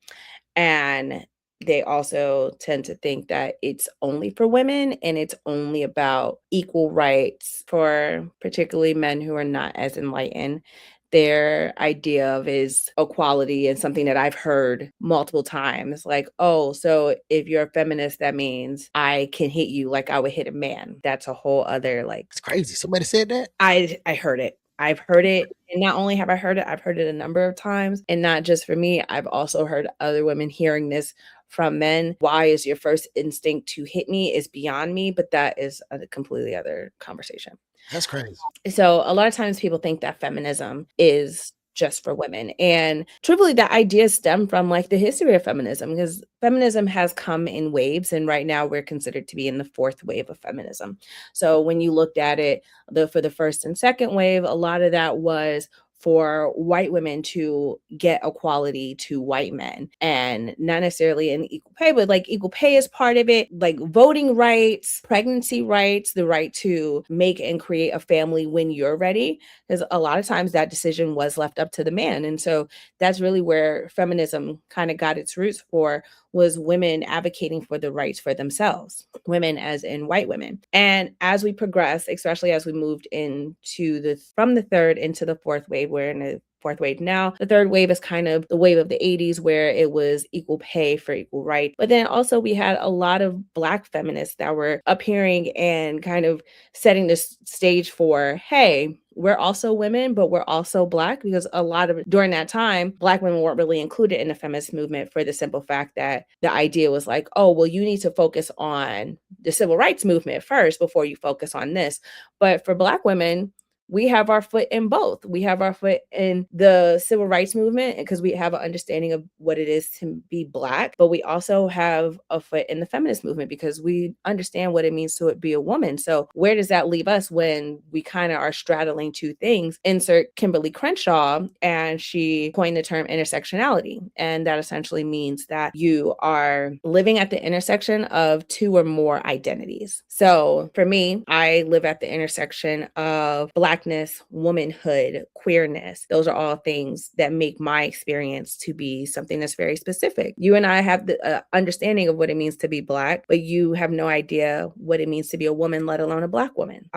And they also tend to think that it's only for women and it's only about equal rights for particularly men who are not as enlightened. Their idea of is equality and something that I've heard multiple times, like, oh, so if you're a feminist, that means I can hit you like I would hit a man. That's a whole other, like, it's crazy. Somebody said that? I heard it. I've heard it. And not only have I heard it, I've heard it a number of times. And not just for me, I've also heard other women hearing this from men. Why is your first instinct to hit me is beyond me, but that is a completely other conversation. That's crazy. So a lot of times people think that feminism is just for women. And truthfully, that idea stemmed from like the history of feminism, because feminism has come in waves. And right now we're considered to be in the fourth wave of feminism. So when you looked at it, for the first and second wave, a lot of that was for white women to get equality to white men, and not necessarily an equal pay, but like equal pay is part of it, like voting rights, pregnancy rights, the right to make and create a family when you're ready. Because a lot of times that decision was left up to the man. And so that's really where feminism kind of got its roots for, was women advocating for the rights for themselves, women as in white women. And as we progress, especially as we moved into from the third into the fourth wave, we're in the fourth wave now. The third wave is kind of the wave of the 80s, where it was equal pay for equal right. But then also we had a lot of Black feminists that were appearing and kind of setting the stage for, hey, we're also women, but we're also Black, because a lot of during that time, Black women weren't really included in the feminist movement for the simple fact that the idea was like, oh, well, you need to focus on the civil rights movement first before you focus on this. But for Black women, we have our foot in both. We have our foot in the civil rights movement because we have an understanding of what it is to be Black, but we also have a foot in the feminist movement because we understand what it means to be a woman. So where does that leave us when we kind of are straddling two things? Insert Kimberly Crenshaw, and she coined the term intersectionality. And that essentially means that you are living at the intersection of two or more identities. So for me, I live at the intersection of Blackness, womanhood, queerness. Those are all things that make my experience to be something that's very specific. You and I have the understanding of what it means to be Black, but you have no idea what it means to be a woman, let alone a Black woman.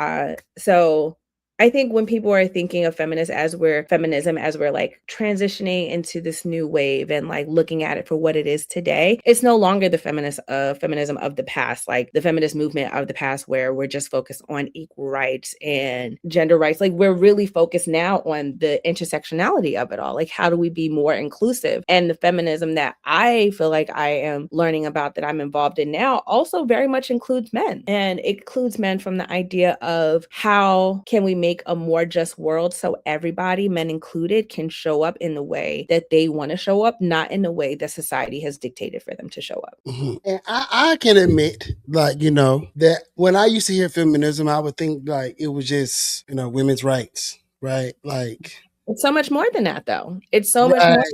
So I think when people are thinking of feminism as we're like transitioning into this new wave and like looking at it for what it is today, it's no longer the feminism of the past, like the feminist movement of the past, where we're just focused on equal rights and gender rights. Like we're really focused now on the intersectionality of it all. Like how do we be more inclusive? And the feminism that I feel like I am learning about, that I'm involved in now, also very much includes men, and it includes men from the idea of how can we make a more just world so everybody, men included, can show up in the way that they want to show up, not in the way that society has dictated for them to show up. Mm-hmm. And I can admit, like, that when I used to hear feminism, I would think like it was just, women's rights, right? Like, it's so much more than that, though. It's so much more.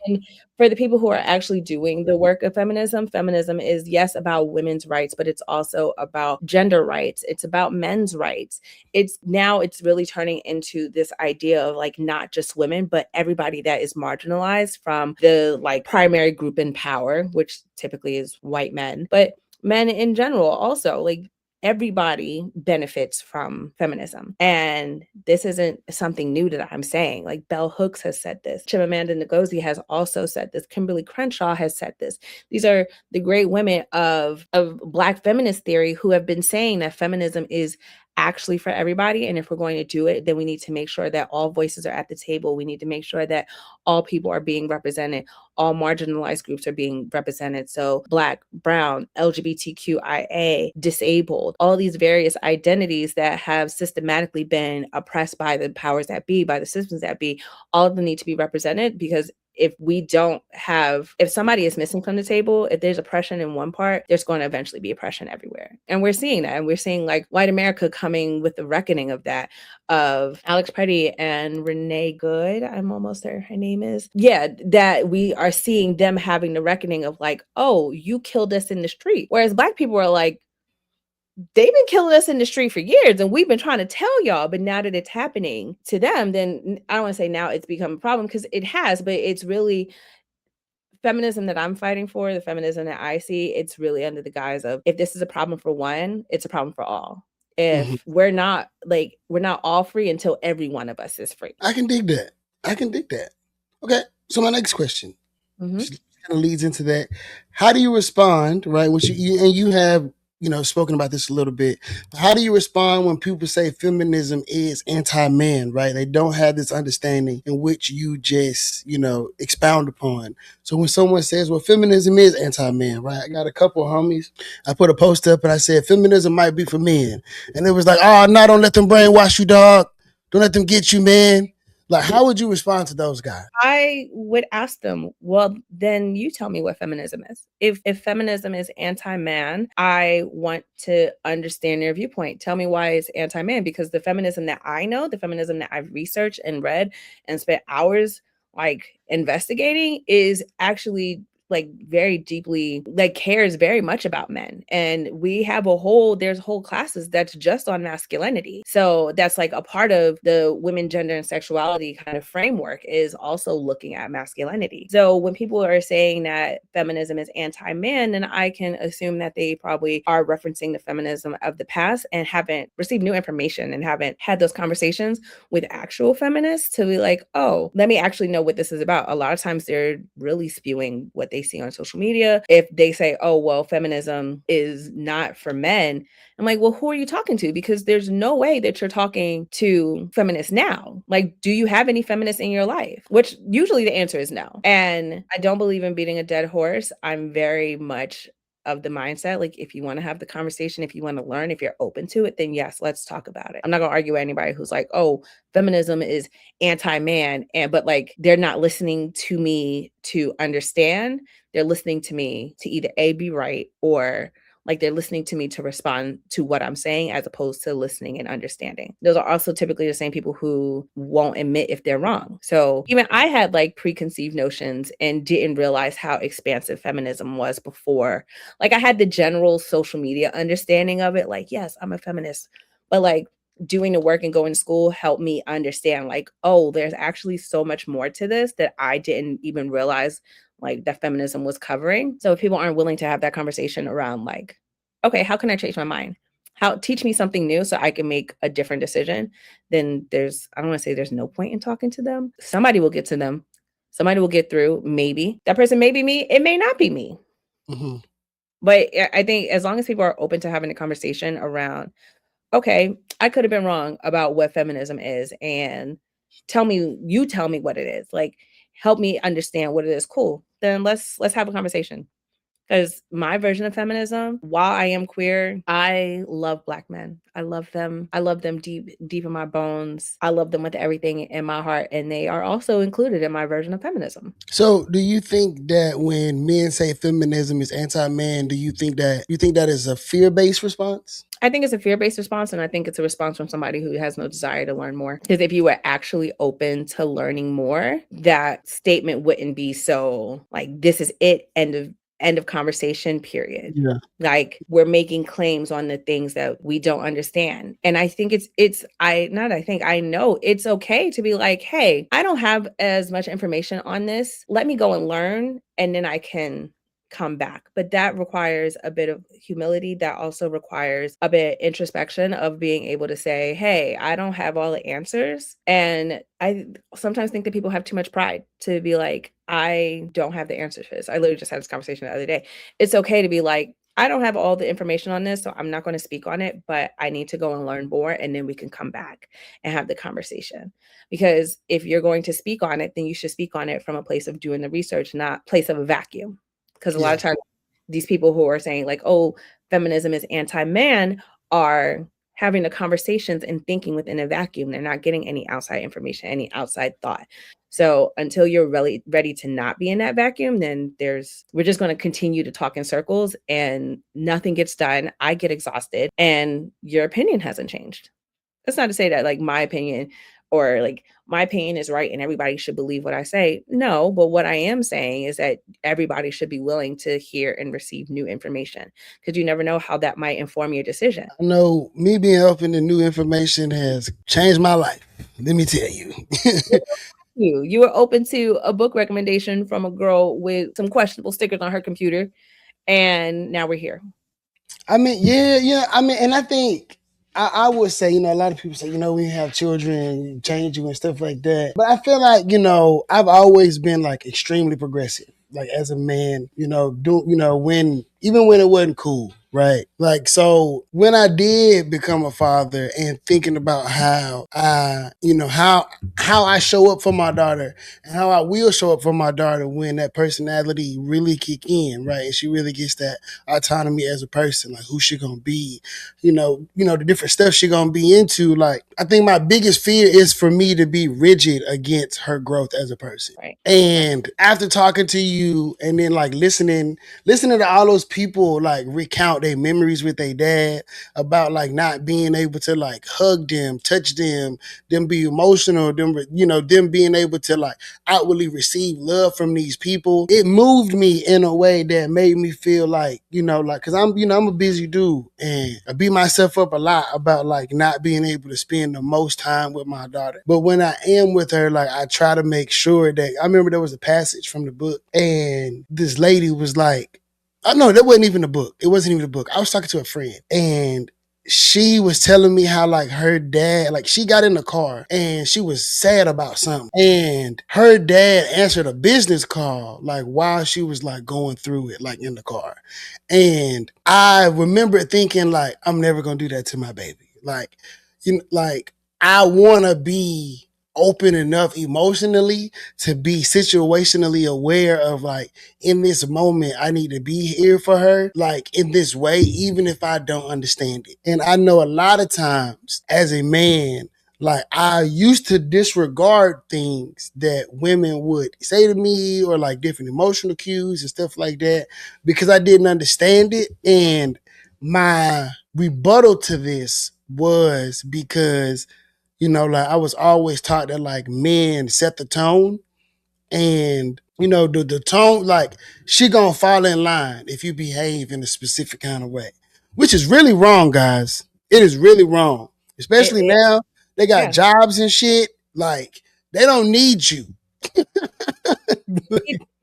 And for the people who are actually doing the work of feminism, feminism is, yes, about women's rights, but it's also about gender rights. It's about men's rights. It's really turning into this idea of like not just women, but everybody that is marginalized from the like primary group in power, which typically is white men, but men in general also. Like everybody benefits from feminism. And this isn't something new that I'm saying. Like Bell Hooks has said this. Chimamanda Ngozi has also said this. Kimberly Crenshaw has said this. These are the great women of Black feminist theory who have been saying that feminism is actually for everybody. And if we're going to do it, then we need to make sure that all voices are at the table. We need to make sure that all people are being represented. All marginalized groups are being represented. So Black, brown, LGBTQIA, disabled, all these various identities that have systematically been oppressed by the powers that be, by the systems that be, all of them need to be represented, because if somebody is missing from the table, if there's oppression in one part, there's going to eventually be oppression everywhere. And we're seeing that. And we're seeing like white America coming with the reckoning of that, of Alex Petty and Renee Good. I'm almost there. Her name is. Yeah, that we are seeing them having the reckoning of like, oh, you killed us in the street. Whereas Black people are like, they've been killing us in the street for years and we've been trying to tell y'all, but now that it's happening to them, then I don't want to say now it's become a problem, because it has, but it's really feminism that I'm fighting for, the feminism that I see, it's really under the guise of, if this is a problem for one, it's a problem for all. If we're not all free until every one of us is free. I can dig that. Okay, so my next question kind of leads into that. How do you respond, right? Which you have spoken about this a little bit. How do you respond when people say feminism is anti-man, right? They don't have this understanding in which you just, expound upon. So when someone says, well, feminism is anti-man, right? I got a couple of homies. I put a post up and I said, feminism might be for men. And it was like, oh, no, don't let them brainwash you, dog. Don't let them get you, man. Like, how would you respond to those guys? I would ask them, well, then you tell me what feminism is. If feminism is anti-man, I want to understand your viewpoint. Tell me why it's anti-man, because the feminism that I know, the feminism that I've researched and read and spent hours like investigating is actually like very deeply like cares very much about men. And we have there's whole classes that's just on masculinity. So that's like a part of the women, gender, and sexuality kind of framework is also looking at masculinity. So when people are saying that feminism is anti-man, then I can assume that they probably are referencing the feminism of the past and haven't received new information and haven't had those conversations with actual feminists to be like, oh, let me actually know what this is about. A lot of times they're really spewing what they see on social media. If they say, oh, well, feminism is not for men, I'm like, well, who are you talking to? Because there's no way that you're talking to feminists now. Like, do you have any feminists in your life? Which usually the answer is no. And I don't believe in beating a dead horse. I'm very much of the mindset, like if you want to have the conversation, if you want to learn, if you're open to it, then yes, let's talk about it. I'm not gonna argue with anybody who's like, oh, feminism is anti-man, but like they're not listening to me to understand. They're listening to me to either A, be right, or like they're listening to me to respond to what I'm saying as opposed to listening and understanding. Those are also typically the same people who won't admit if they're wrong. So even I had like preconceived notions and didn't realize how expansive feminism was before. Like I had the general social media understanding of it. Like, yes, I'm a feminist, but like doing the work and going to school helped me understand like, oh, there's actually so much more to this that I didn't even realize like that feminism was covering. So if people aren't willing to have that conversation around like, okay, how can I change my mind? Teach me something new so I can make a different decision, then I don't want to say there's no point in talking to them. Somebody will get to them. Somebody will get through. Maybe that person may be me. It may not be me. Mm-hmm. But I think as long as people are open to having a conversation around, okay, I could have been wrong about what feminism is, and tell me what it is. Like, help me understand what it is. Cool. Then let's have a conversation. Because my version of feminism, while I am queer, I love Black men. I love them. I love them deep in my bones. I love them with everything in my heart. And they are also included in my version of feminism. So do you think that when men say feminism is anti-man, do you think that is a fear-based response? I think it's a fear-based response, and I think it's a response from somebody who has no desire to learn more. Because if you were actually open to learning more, that statement wouldn't be so like, this is it, end of conversation, period. Yeah. Like we're making claims on the things that we don't understand. And I think I know it's okay to be like, hey, I don't have as much information on this. Let me go and learn, and then I can come back. But that requires a bit of humility. That also requires a bit of introspection of being able to say, hey, I don't have all the answers. And I sometimes think that people have too much pride to be like, I don't have the answers for this. I literally just had this conversation the other day. It's okay to be like, I don't have all the information on this, so I'm not going to speak on it, but I need to go and learn more, and then we can come back and have the conversation. Because if you're going to speak on it, then you should speak on it from a place of doing the research, not place of a vacuum. Because a lot of times these people who are saying like, oh, feminism is anti-man are having the conversations and thinking within a vacuum. They're not getting any outside information, any outside thought. So until you're really ready to not be in that vacuum, then we're just going to continue to talk in circles and nothing gets done. I get exhausted and your opinion hasn't changed. That's not to say that like my opinion is right and everybody should believe what I say. No, but what I am saying is that everybody should be willing to hear and receive new information, because you never know how that might inform your decision. I know me being open to new information has changed my life. Let me tell you. You were open to a book recommendation from a girl with some questionable stickers on her computer, and now we're here. I mean, yeah. I mean, and I think I would say, a lot of people say, when you have children, change you and stuff like that. But I feel like, I've always been like extremely progressive. Like as a man, even when it wasn't cool, right? Like, so when I did become a father and thinking about how I, how I show up for my daughter and how I will show up for my daughter when that personality really kick in, right? And she really gets that autonomy as a person, like who she gonna be, the different stuff she gonna be into. Like, I think my biggest fear is for me to be rigid against her growth as a person. Right. And after talking to you and then like listening to all those people like recount their memories with their dad about like not being able to like hug them, touch them be emotional, them being able to like outwardly receive love from these people, it moved me in a way that made me feel like, because I'm a busy dude and I beat myself up a lot about like not being able to spend the most time with my daughter. But when I am with her, like I try to make sure that, I remember there was a passage from the book and this lady was like, oh no, that wasn't even the book. It wasn't even the book. I was talking to a friend and she was telling me how like her dad, like she got in the car and she was sad about something and her dad answered a business call like while she was like going through it, like in the car. And I remember thinking like, I'm never gonna do that to my baby. Like, like I wanna be open enough emotionally to be situationally aware of like, in this moment I need to be here for her like in this way, even if I don't understand it. And I know a lot of times as a man, like I used to disregard things that women would say to me or like different emotional cues and stuff like that because I didn't understand it. And my rebuttal to this was because like I was always taught that like men set the tone and the tone, like she gonna fall in line if you behave in a specific kind of way, which is really wrong, guys. It is really wrong, especially now they got jobs and shit. Like they don't need you.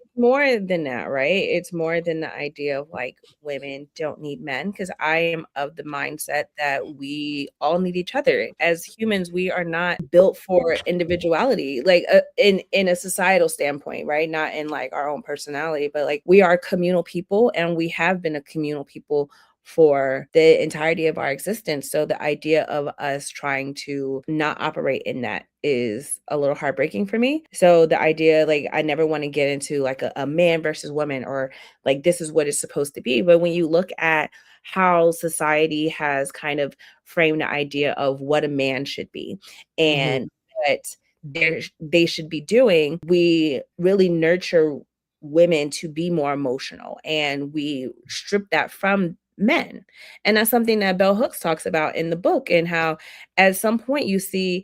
It's more than that, right? It's more than the idea of like women don't need men, because I am of the mindset that we all need each other. As humans, we are not built for individuality, like in a societal standpoint, right? Not in like our own personality, but like we are communal people and we have been a communal people for the entirety of our existence. So the idea of us trying to not operate in that is a little heartbreaking for me. So the idea, like, I never want to get into like a man versus woman or like this is what it's supposed to be. But when you look at how society has kind of framed the idea of what a man should be and what they should be doing, we really nurture women to be more emotional and we strip that from men. And that's something that Bell Hooks talks about in the book, and how at some point you see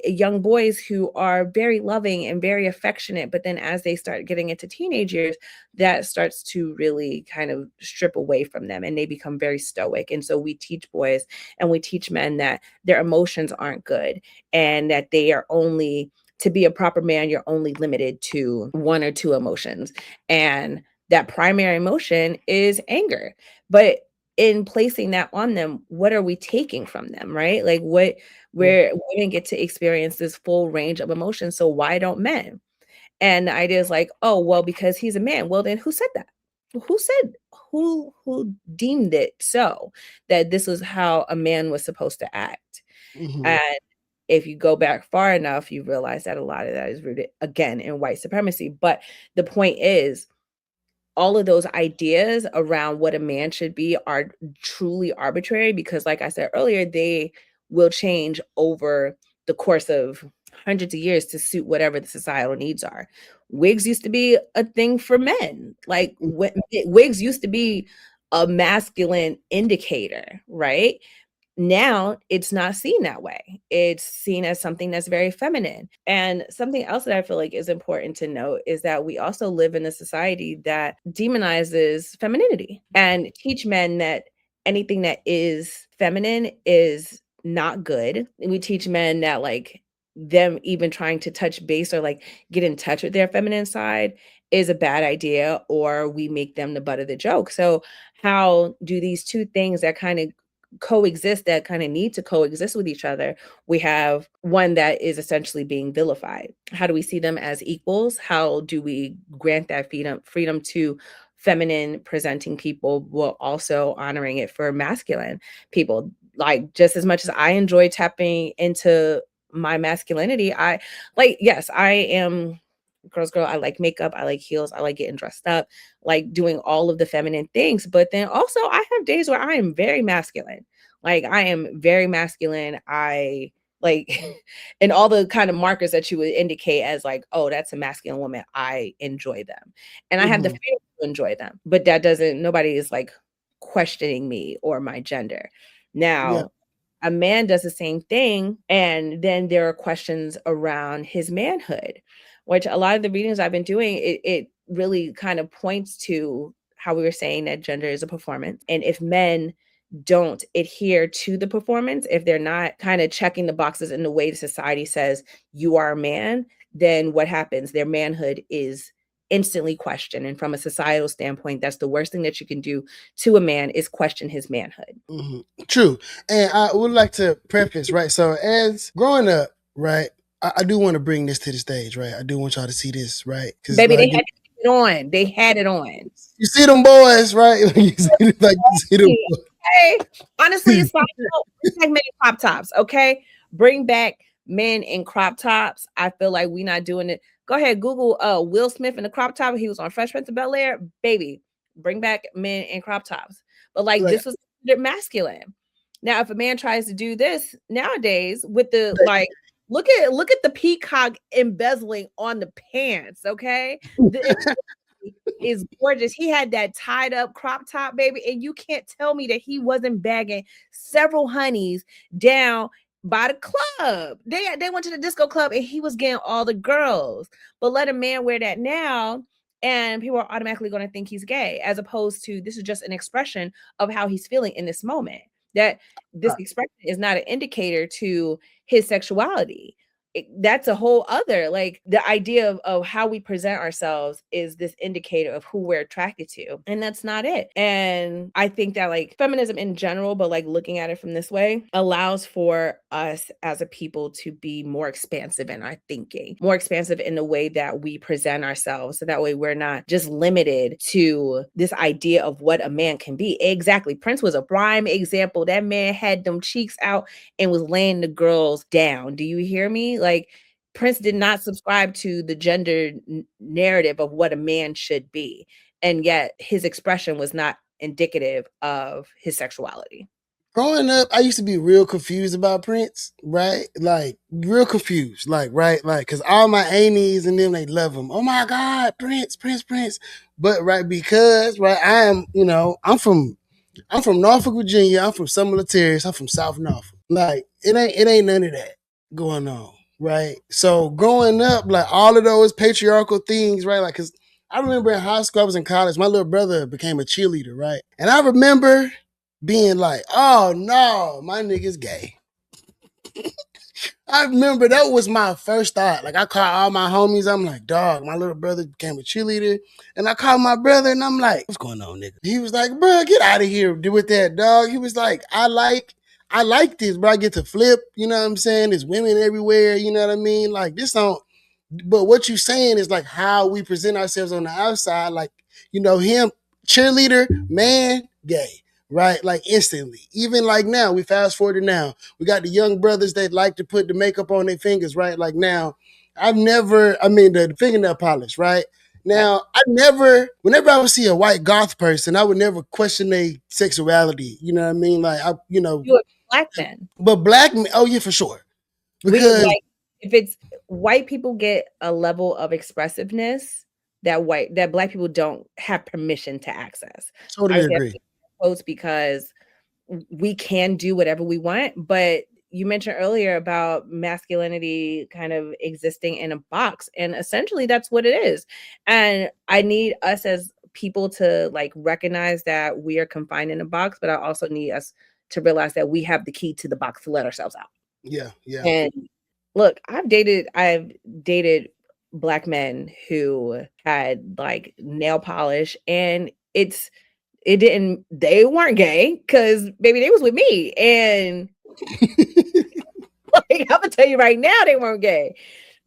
young boys who are very loving and very affectionate, but then as they start getting into teenage years, that starts to really kind of strip away from them and they become very stoic. And so we teach boys and we teach men that their emotions aren't good and that they are only, to be a proper man, you're only limited to one or two emotions. And that primary emotion is anger. But in placing that on them, what are we taking from them, right? Like where women get to experience this full range of emotions. So why don't men? And the idea is like, oh, well, because he's a man. Well, then who said that? Who said, who deemed it so that this was how a man was supposed to act? And if you go back far enough, you realize that a lot of that is rooted again in white supremacy. But the point is, all of those ideas around what a man should be are truly arbitrary because, like I said earlier, they will change over the course of hundreds of years to suit whatever the societal needs are. Wigs used to be a thing for men. Like wigs used to be a masculine indicator, right? Now it's not seen that way. It's seen as something that's very feminine. And something else that I feel like is important to note is that we also live in a society that demonizes femininity and teach men that anything that is feminine is not good. And we teach men that like them even trying to touch base or like get in touch with their feminine side is a bad idea, or we make them the butt of the joke. So how do these two things that kind of coexist, that kind of need to coexist with each other? We have one that is essentially being vilified. How do we see them as equals? How do we grant that freedom to feminine presenting people while also honoring it for masculine people. Like, just as much as I enjoy tapping into my masculinity, yes, I am girl. I like makeup, I like heels, I like getting dressed up, like doing all of the feminine things. But then also I have days where I am very masculine. Like, I am very masculine. I like and all the kind of markers that you would indicate as like, oh, that's a masculine woman, I enjoy them. And I have the freedom to enjoy them. But that doesn't, nobody is like questioning me or my gender. Now, a man does the same thing, and then there are questions around his manhood, which a lot of the readings I've been doing, it really kind of points to how we were saying that gender is a performance. And if men don't adhere to the performance, if they're not kind of checking the boxes in the way society says you are a man, then what happens? Their manhood is instantly questioned. And from a societal standpoint, that's the worst thing that you can do to a man, is question his manhood. True. And I would like to preface, right? So as growing up, right, I do want to bring this to the stage, right? I do want y'all to see this, right? Baby, like, they had it on. They had it on. You see them boys, right? You see them boys. Okay. Honestly, it's like, men in crop tops, okay? Bring back men in crop tops. I feel like we're not doing it. Go ahead, Google Will Smith in the crop top. He was on Fresh Prince of Bel-Air. Baby, bring back men in crop tops. But like, this was considered masculine. Now, if a man tries to do this nowadays with the like, look at the peacock embezzling on the pants, okay? Is gorgeous. He had that tied up crop top, baby, and you can't tell me that he wasn't bagging several honeys down by the club. They went to the disco club and he was getting all the girls. But let a man wear that now, and people are automatically going to think he's gay, as opposed to this is just an expression of how he's feeling in this moment. That this expression is not an indicator to his sexuality. That's a whole other, like, the idea of how we present ourselves is this indicator of who we're attracted to, and that's not it. And I think that like feminism in general, but like looking at it from this way, allows for us as a people to be more expansive in our thinking, more expansive in the way that we present ourselves, so that way we're not just limited to this idea of what a man can be. Exactly. Prince was a prime example. That man had them cheeks out and was laying the girls down. Do you hear me? Like, Prince did not subscribe to the gender narrative of what a man should be. And yet his expression was not indicative of his sexuality. Growing up, I used to be real confused about Prince, right? Like, real confused, like, right? Like, because all my aunties and them, they love him. Oh my God, Prince. But, right, because, right, I'm from Norfolk, Virginia. I'm from Summerlin Terrace. I'm from South Norfolk. Like, it ain't none of that going on, right? So growing up, like, all of those patriarchal things, right? Like, because I remember in high school, I was in college, my little brother became a cheerleader, right? And I remember being like, oh no, my nigga's gay. I remember that was my first thought. Like, I called all my homies. I'm like, dog, my little brother became a cheerleader. And I called my brother and I'm like, what's going on, nigga? He was like, bro, get out of here with that, dog. He was like, I like this, but I get to flip. You know what I'm saying? There's women everywhere. You know what I mean? Like, this don't. But what you saying is like how we present ourselves on the outside. Like, him, cheerleader, man, gay. Right? Like, instantly. Even like now, we fast forward to now. We got the young brothers that like to put the makeup on their fingers, right? Like now, the fingernail polish, right? Now, whenever I would see a white goth person, I would never question their sexuality. You know what I mean? Like, You're a black man. But black men, oh yeah, for sure. Because if it's white people get a level of expressiveness that black people don't have permission to access. Totally agree. Because we can do whatever we want, but you mentioned earlier about masculinity kind of existing in a box, and essentially that's what it is. And I need us as people to like recognize that we are confined in a box, but I also need us to realize that we have the key to the box to let ourselves out. Yeah. And look, I've dated black men who had like nail polish, and they weren't gay because baby, they was with me. And like, I'm gonna tell you right now, they weren't gay.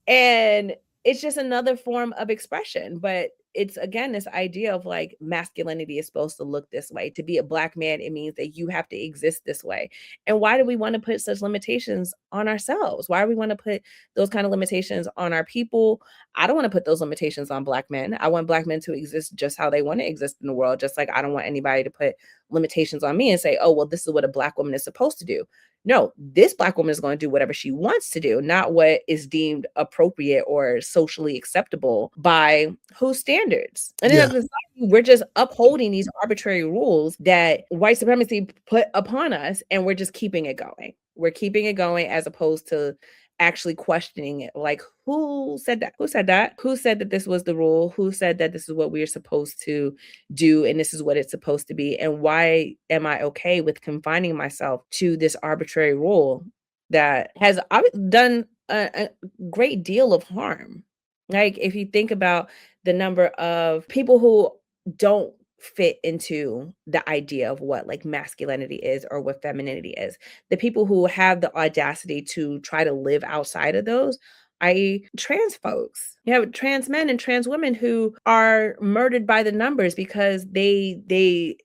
And it's just another form of expression. But it's again this idea of like masculinity is supposed to look this way. To be a Black man, it means that you have to exist this way. And why do we want to put such limitations on ourselves? Why do we want to put those kind of limitations on our people? I don't want to put those limitations on Black men. I want Black men to exist just how they want to exist in the world. Just like I don't want anybody to put limitations on me and say, oh, well, this is what a Black woman is supposed to do. No, this Black woman is going to do whatever she wants to do, not what is deemed appropriate or socially acceptable by whose standards. And Yeah. in a society, we're just upholding these arbitrary rules that white supremacy put upon us, and we're just keeping it going. We're keeping it going as opposed to actually questioning it. Like, who said that? Who said that? Who said that this was the rule? Who said that this is what we are supposed to do and this is what it's supposed to be? And why am I okay with confining myself to this arbitrary rule that has done a great deal of harm? Like, if you think about the number of people who don't fit into the idea of what like masculinity is or what femininity is, the people who have the audacity to try to live outside of those, i.e. trans folks. You have trans men and trans women who are murdered by the numbers because they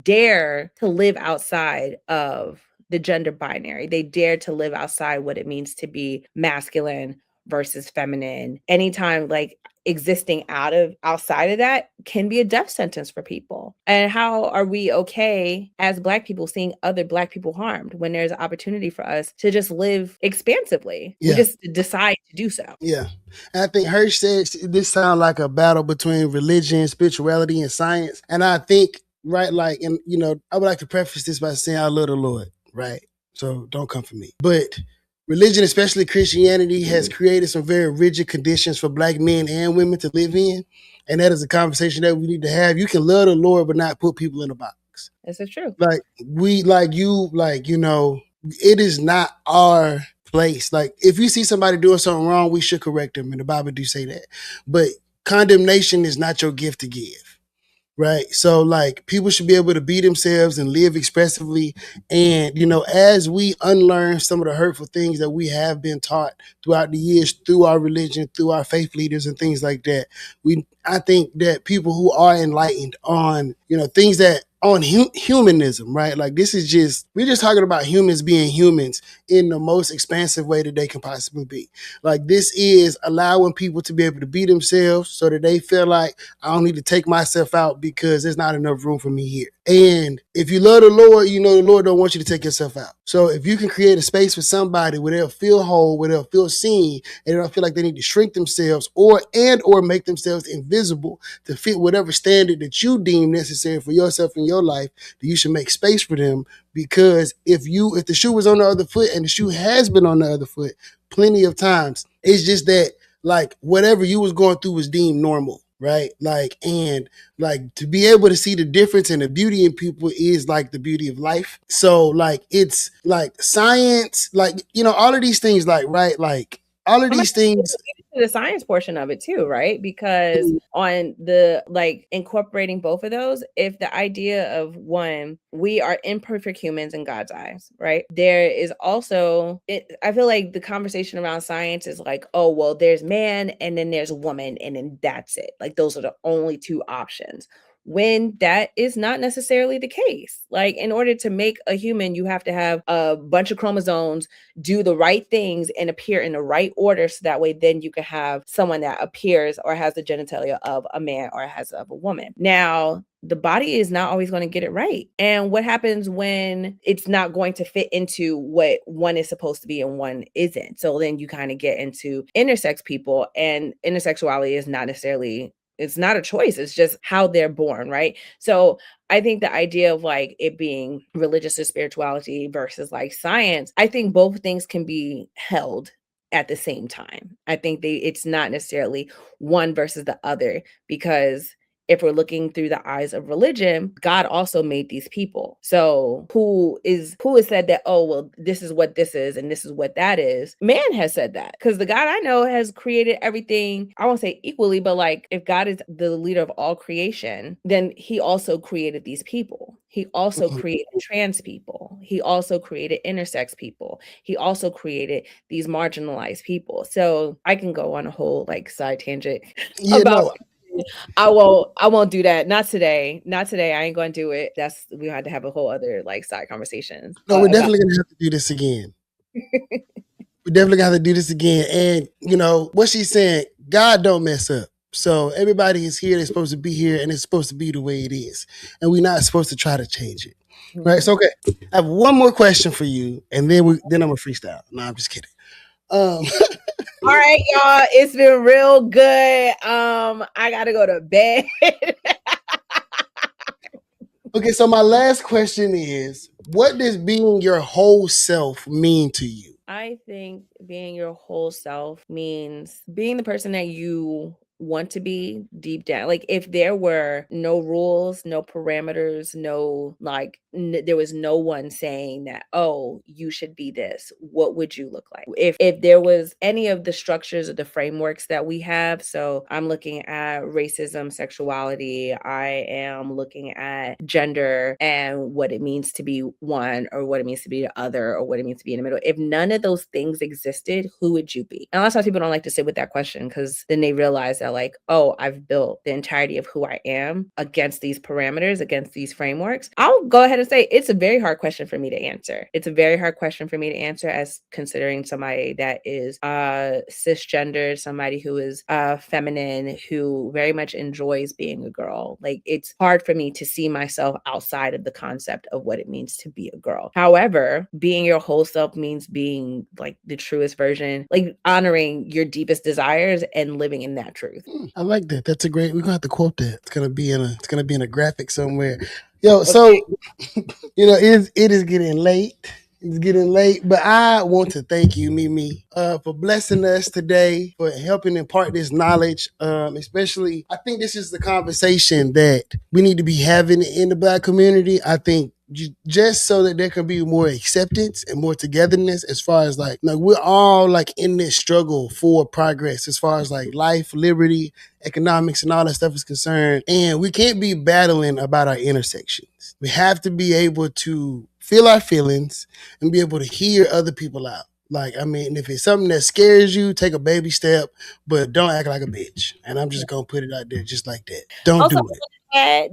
dare to live outside of the gender binary. They dare to live outside what it means to be masculine versus feminine. Anytime like existing outside of that can be a death sentence for people. And how are we okay as Black people seeing other Black people harmed when there's an opportunity for us to just live expansively? Yeah. We just decide to do so. Yeah. And I think Hirsch said this sounds like a battle between religion, spirituality, and science. And I think, right, like, and you know, I would like to preface this by saying I love the Lord, right? So don't come for me. But religion, especially Christianity, has created some very rigid conditions for Black men and women to live in. And that is a conversation that we need to have. You can love the Lord, but not put people in a box. This is true. Like you know, it is not our place. Like, if you see somebody doing something wrong, we should correct them. And the Bible do say that. But condemnation is not your gift to give. Right. So like people should be able to be themselves and live expressively. And, you know, as we unlearn some of the hurtful things that we have been taught throughout the years, through our religion, through our faith leaders and things like that, I think that people who are enlightened on, you know, things that on humanism, right? Like we're just talking about humans being humans in the most expansive way that they can possibly be. Like, this is allowing people to be able to be themselves so that they feel like I don't need to take myself out because there's not enough room for me here. And if you love the Lord, you know the Lord don't want you to take yourself out. So if you can create a space for somebody where they'll feel whole, where they'll feel seen, and they don't feel like they need to shrink themselves or make themselves invisible to fit whatever standard that you deem necessary for yourself in your life, that you should make space for them. Because if the shoe was on the other foot, and the shoe has been on the other foot plenty of times, it's just that like whatever you was going through was deemed normal. Right. Like, and like to be able to see the difference and the beauty in people is like the beauty of life. So like, it's like science, like, you know, all of these things, like, right. Like all of these things. The science portion of it too, right? Because on the like incorporating both of those, if the idea of one, we are imperfect humans in God's eyes, right? There is also, I feel like the conversation around science is like, oh, well, there's man and then there's woman and then that's it. Like those are the only two options. When that is not necessarily the case. Like, in order to make a human, you have to have a bunch of chromosomes, do the right things and appear in the right order. So that way, then you can have someone that appears or has the genitalia of a man or has of a woman. Now, the body is not always going to get it right. And what happens when it's not going to fit into what one is supposed to be and one isn't? So then you kind of get into intersex people, and intersexuality is not necessarily, it's not a choice. It's just how they're born, right? So I think the idea of like it being religious or spirituality versus like science, I think both things can be held at the same time. I think it's not necessarily one versus the other, because if we're looking through the eyes of religion, God also made these people. So who is said that, oh, well, this is what this is and this is what that is? Man has said that, because the God I know has created everything, I won't say equally, but like if God is the leader of all creation, then he also created these people. He also created trans people. He also created intersex people. He also created these marginalized people. So I can go on a whole like side tangent about I won't do that. Not today. Not today. I ain't going to do it. We had to have a whole other like side conversation. No, we're About definitely gonna have to do this again. We definitely got to do this again. And what she's saying, God don't mess up. So everybody is here. They're supposed to be here, and it's supposed to be the way it is. And we're not supposed to try to change it. Right? So okay, I have one more question for you, and then I'm gonna freestyle. No, I'm just kidding. All right, y'all. It's been real good. I gotta go to bed. Okay, so my last question is, what does being your whole self mean to you? I think being your whole self means being the person that you want to be deep down. Like if there were no rules, no parameters, no like there was no one saying that, oh, you should be this, what would you look like? If there was any of the structures or the frameworks that we have, so I'm looking at racism, sexuality, I am looking at gender and what it means to be one or what it means to be the other or what it means to be in the middle. If none of those things existed, who would you be? And a lot of times people don't like to sit with that question because then they realize that like, oh, I've built the entirety of who I am against these parameters, against these frameworks. I'll go ahead and say it's a very hard question for me to answer. It's a very hard question for me to answer as considering somebody that is cisgendered, somebody who is feminine, who very much enjoys being a girl. Like it's hard for me to see myself outside of the concept of what it means to be a girl. However, being your whole self means being like the truest version, like honoring your deepest desires and living in that truth. I like that. That's a great. We're gonna have to quote that. It's gonna be in a graphic somewhere. Yo, so it is getting late. It's getting late, but I want to thank you, Mimi, for blessing us today, for helping impart this knowledge. Especially, I think this is the conversation that we need to be having in the Black community. I think just so that there can be more acceptance and more togetherness as far as like we're all like in this struggle for progress as far as like life, liberty, economics, and all that stuff is concerned. And we can't be battling about our intersections. We have to be able to feel our feelings and be able to hear other people out. Like, I mean, if it's something that scares you, take a baby step, but don't act like a bitch. And I'm just going to put it out there just like that. Don't also, do it.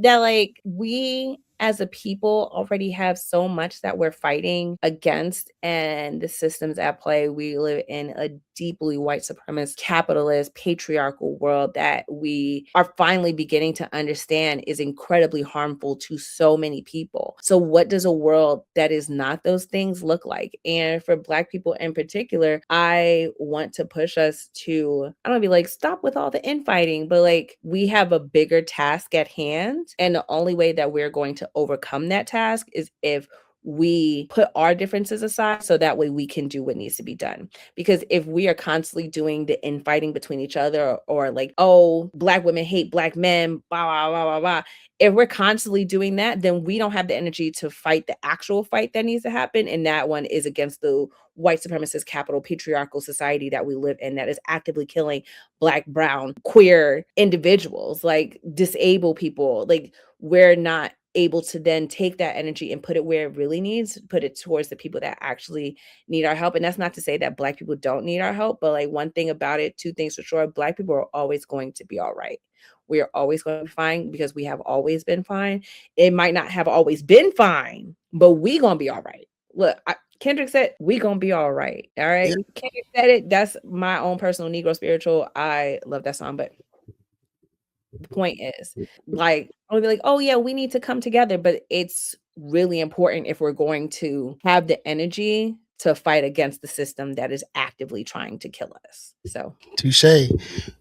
that like we as a people already have so much that we're fighting against, and the systems at play. We live in a deeply white supremacist, capitalist, patriarchal world that we are finally beginning to understand is incredibly harmful to so many people. So what does a world that is not those things look like? And for Black people in particular, I want to push us to, I don't be like, stop with all the infighting, but like we have a bigger task at hand. And the only way that we're going to overcome that task is if we put our differences aside so that way we can do what needs to be done. Because if we are constantly doing the infighting between each other or like, oh, Black women hate Black men, blah, blah, blah, blah, blah. If we're constantly doing that, then we don't have the energy to fight the actual fight that needs to happen. And that one is against the white supremacist, capital, patriarchal society that we live in that is actively killing Black, brown, queer individuals, like disabled people. Like we're not able to then take that energy and put it where it really needs, put it towards the people that actually need our help. And that's not to say that Black people don't need our help, but like one thing about it, two things for sure, Black people are always going to be all right. We are always going to be fine because we have always been fine. It might not have always been fine, but we gonna be all right. Look, Kendrick said, we gonna be all right. All right. Yeah. Kendrick said it. That's my own personal Negro spiritual. I love that song, but the point is, like, I'll be like, oh yeah, we need to come together, but it's really important if we're going to have the energy to fight against the system that is actively trying to kill us. So, touche.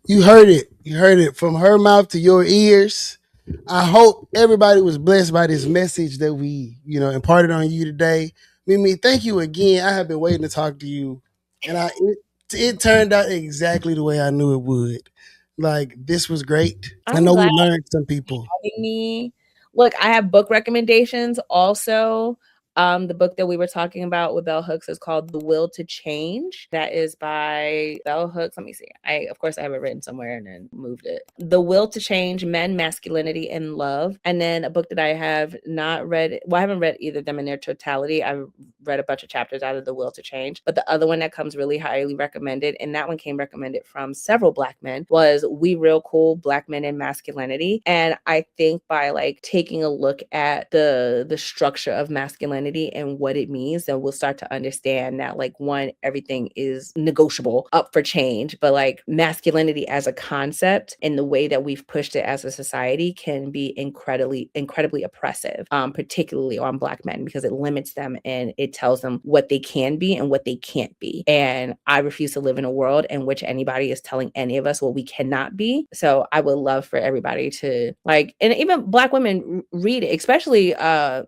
You heard it. You heard it from her mouth to your ears. I hope everybody was blessed by this message that we, imparted on you today. Mimi, thank you again. I have been waiting to talk to you, and it turned out exactly the way I knew it would. Like, this was great. I know we learned some people. Me. Look, I have book recommendations also. The book that we were talking about with Bell Hooks is called The Will to Change. That is by Bell Hooks. Let me see. Of course, I have it written somewhere and then moved it. The Will to Change, Men, Masculinity, and Love. And then a book that I have not read. Well, I haven't read either of them in their totality. I've read a bunch of chapters out of The Will to Change. But the other one that comes really highly recommended, and that one came recommended from several Black men, was We Real Cool, Black Men and Masculinity. And I think by like taking a look at the structure of masculinity and what it means, then we'll start to understand that, like, one, everything is negotiable, up for change, but like masculinity as a concept and the way that we've pushed it as a society can be incredibly oppressive, particularly on Black men, because it limits them and it tells them what they can be and what they can't be. And I refuse to live in a world in which anybody is telling any of us what we cannot be. So I would love for everybody to, like, and even Black women, read it, especially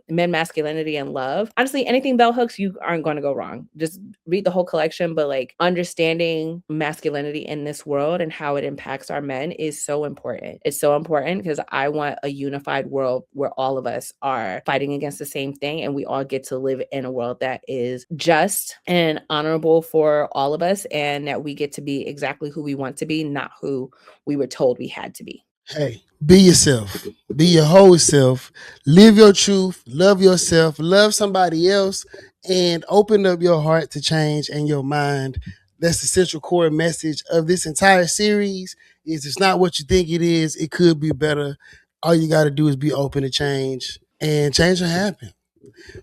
Men, Masculinity, and Love. Honestly, anything Bell Hooks, you aren't going to go wrong. Just read the whole collection, but like understanding masculinity in this world and how it impacts our men is so important. It's so important because I want a unified world where all of us are fighting against the same thing and we all get to live in a world that is just and honorable for all of us, and that we get to be exactly who we want to be, not who we were told we had to be. Hey, be yourself. Be your whole self. Live your truth. Love yourself. Love somebody else. And open up your heart to change and your mind. That's the central core message of this entire series. Is it's not what you think it is. It could be better. All you got to do is be open to change. And change will happen.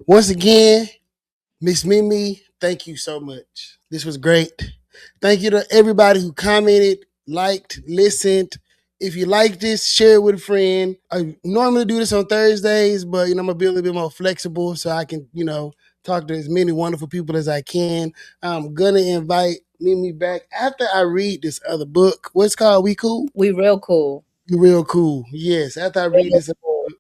Once again, Miss Mimi, thank you so much. This was great. Thank you to everybody who commented, liked, listened. If you like this, share it with a friend. I normally do this on Thursdays, but I'm gonna be a little bit more flexible so I can, talk to as many wonderful people as I can. I'm gonna invite Mimi back after I read this other book. What's it called? We Cool? We Real Cool. We Real Cool. Yes. After I read this,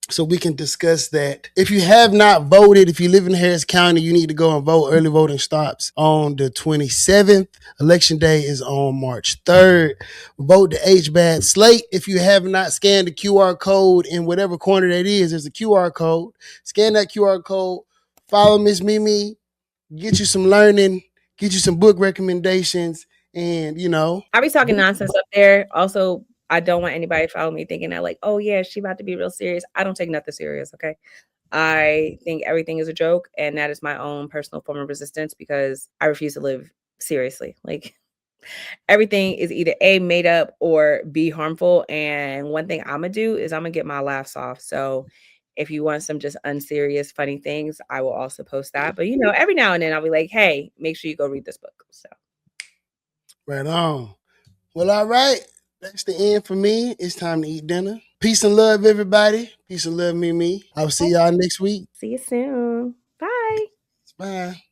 so we can discuss that. If you have not voted, if you live in Harris County, you need to go and vote. Early voting stops on the 27th. Election day is on March 3rd. Vote the HBAD slate. If you have not scanned the QR code in whatever corner that is, there's a QR code. Scan that QR code. Follow Miss Mimi. Get you some learning. Get you some book recommendations. And, I be talking nonsense up there. Also, I don't want anybody to follow me thinking that, like, oh yeah, she about to be real serious. I don't take nothing serious, okay? I think everything is a joke, and that is my own personal form of resistance because I refuse to live seriously. Like, everything is either A, made up, or B, harmful. And one thing I'm gonna do is I'm gonna get my laughs off. So if you want some just unserious, funny things, I will also post that. But every now and then I'll be like, hey, make sure you go read this book. So right on. Well, all right. That's the end for me. It's time to eat dinner. Peace and love, everybody. Peace and love, Mimi. I'll see y'all next week. see you soon. Bye. Bye.